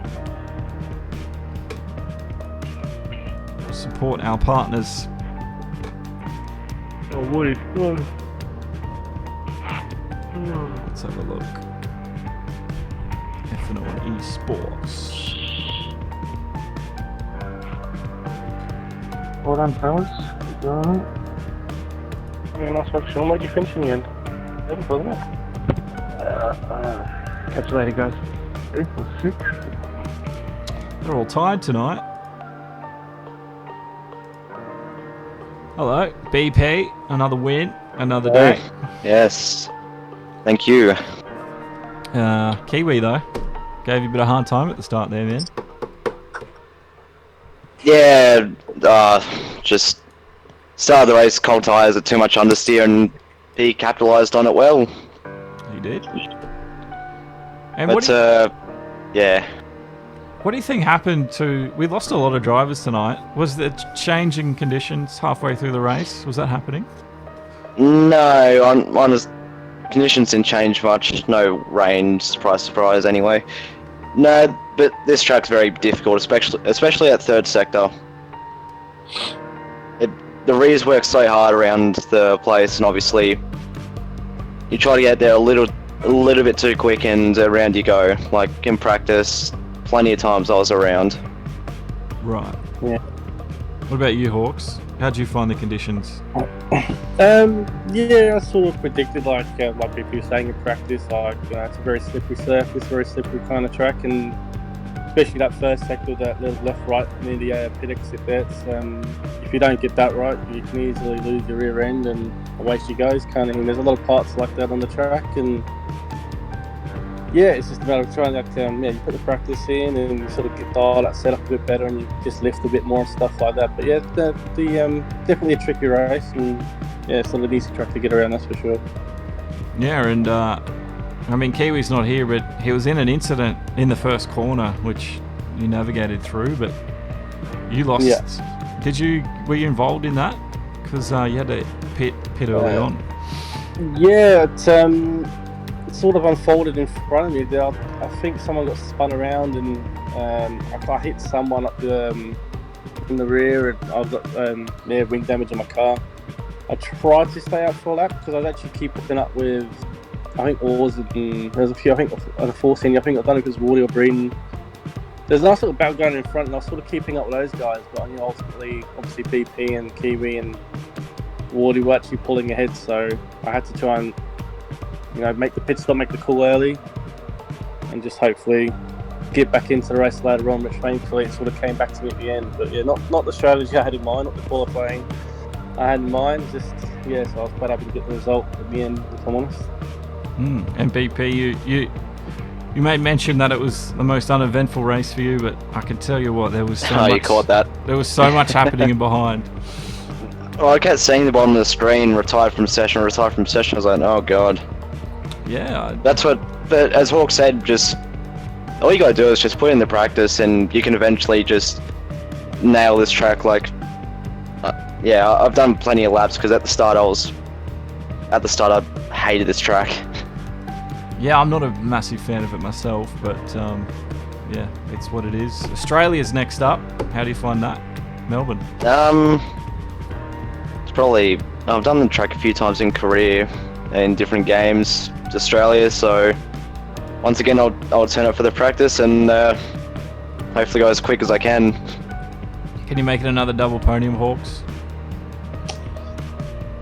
Support our partners. Oh, Woody. Let's have a look. FNL1 eSports. Well done, fellas. You alright? Yeah, nice work, Sean. Where'd you finish in the end? 7th, wasn't it? Catch you later, guys. 8th or 6th? They're all tied tonight. Hello, BP. Another win, another day. Yes. Thank you. Kiwi though, gave you a bit of hard time at the start there, man. Yeah, just started the race, cold tyres are too much understeer, and he capitalised on it well. He did. And But, yeah. what do you think happened to... We lost a lot of drivers tonight. Was the change in conditions halfway through the race? Was that happening? No, honest, conditions didn't change much. No rain, surprise anyway. No, but this track's very difficult, especially at third sector. The rears work so hard around the place, and obviously you try to get there a little bit too quick, and around you go. Like in practice, plenty of times I was around. Right. Yeah. What about you, Hawks? How'd you find the conditions? Yeah, I sort of predicted, like people were saying in practice, it's a very slippery surface, very slippery kind of track, and especially that first sector, that little left-right near the pit exit there. If you don't get that right, you can easily lose your rear end and away she goes, kind of thing. There's a lot of parts like that on the track, and yeah, it's just a matter of trying to, you put the practice in and you sort of get dial that setup a bit better, and you just lift a bit more and stuff like that. But yeah, definitely a tricky race, and yeah, it's not an easy track to get around, that's for sure. Yeah, and I mean, Kiwi's not here, but he was in an incident in the first corner, which you navigated through, but you lost. Yeah. Were you involved in that? Because you had to pit early on. Yeah, it sort of unfolded in front of me. I think someone got spun around, and I hit someone up in the rear, and I've got wing damage on my car. I tried to stay out for a lap because I was actually keeping up with, I think, Oars, and there's a few, I think, on the 14, I think, I don't know if it was Woody or Breeden. There's a nice little battle going in front, and I was sort of keeping up with those guys, but ultimately, obviously, BP and Kiwi and Woody were actually pulling ahead, so I had to try and make the pit stop, make the call early, and just hopefully get back into the race later on, which thankfully it sort of came back to me at the end. But yeah, not the strategy I had in mind, not the qualifying I had in mind, so I was quite happy to get the result at the end, if I'm honest. And BP, you made mention that it was the most uneventful race for you, but I can tell you what, there was so much. You caught that. There was so much happening in behind. Well, I kept seeing the bottom of the screen, retired from session. I was like, oh god. Yeah. But as Hawk said, just all you gotta do is just put in the practice, and you can eventually just nail this track. Like, yeah, I've done plenty of laps because at the start I hated this track. Yeah, I'm not a massive fan of it myself, but yeah, it's what it is. Australia's next up. How do you find that? Melbourne. It's probably, I've done the track a few times in Korea in different games. It's Australia, so once again I'll turn up for the practice and hopefully go as quick as I can. Can you make it another double podium, Hawks?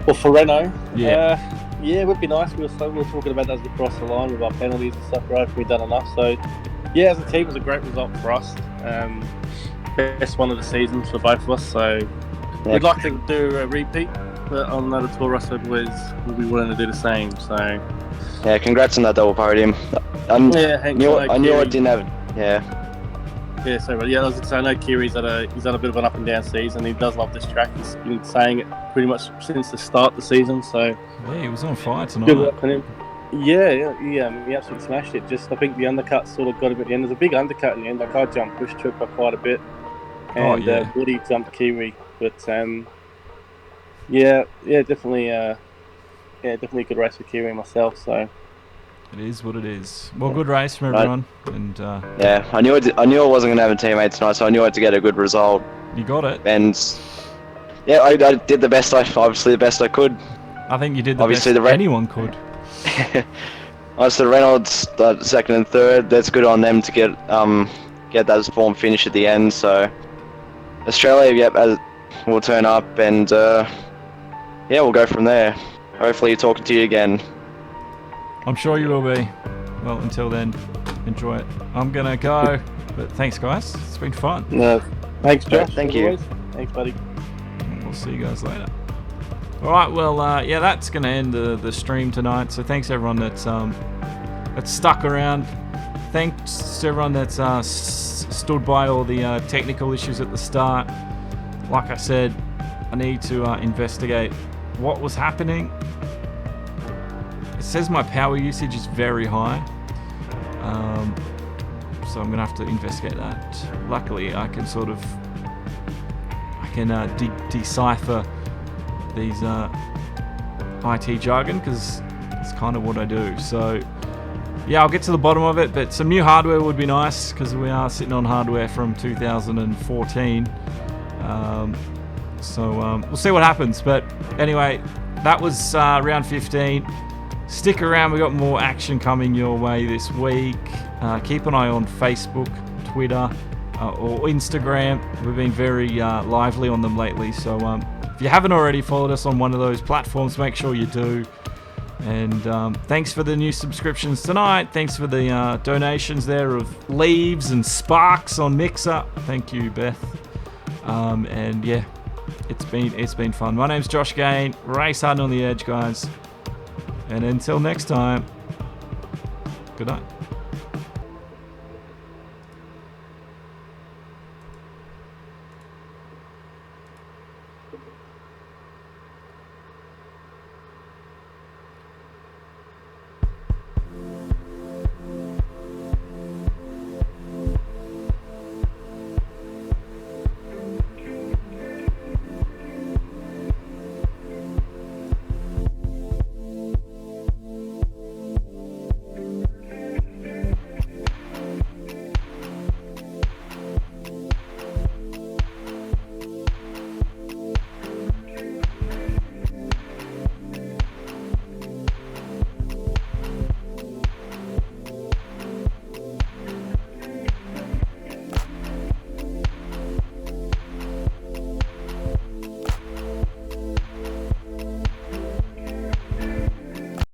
Well, for Renault, yeah, it would be nice. We were talking about that as we crossed the line with our penalties and stuff, right? We've done enough. So, yeah, as a team, it was a great result for us. Best one of the season for both of us. So, we'd like to do a repeat, but on another tour, us boys will be willing to do the same. So, yeah, congrats on that double podium. I knew I didn't have. Yeah, so yeah, I was going to say, I know Kiri's had a bit of an up and down season. He does love this track. He's been saying it pretty much since the start of the season. So yeah, he was on fire tonight. Good luck on him. Yeah, he absolutely smashed it. Just I think the undercut sort of got him at the end. There's a big undercut in the end. Like I jumped bush took by quite a bit, and Woody jumped Kiwi. But definitely a good race for Kiwi and myself. So It is what it is. Well, good race from Right. everyone, and Yeah, I knew I wasn't gonna have a teammate tonight, so I knew I had to get a good result. you got it. And yeah, I did the best obviously the best I could. I think you did the Obviously, best the anyone could. So Reynolds second and third. That's good on them to get that form finish at the end. So Australia, yep, will turn up, and yeah, we'll go from there. Hopefully, talking to you again. I'm sure you will be. Well, until then, enjoy it. I'm gonna go, but thanks, guys. It's been fun. No, thanks, Josh. Thank as you. always. Thanks, buddy. We'll see you guys later. All right. Well, yeah, that's gonna end the stream tonight. So thanks everyone that's stuck around. Thanks to everyone that's stood by all the technical issues at the start. Like I said, I need to investigate what was happening. It says my power usage is very high, so I'm gonna have to investigate that. Luckily, I can decipher these IT jargon because it's kind of what I do. So yeah, I'll get to the bottom of it. But some new hardware would be nice because we are sitting on hardware from 2014. So we'll see what happens. But anyway, that was round 15. Stick around, we got more action coming your way this week. Keep an eye on Facebook, Twitter, or Instagram. We've been very lively on them lately, so if you haven't already followed us on one of those platforms, make sure you do. And thanks for the new subscriptions tonight. Thanks for the donations there of leaves and sparks on Mixer. Thank you, Beth. And yeah, it's been fun. My name's Josh Gahan. Race hard on the edge, guys. And until next time, good night.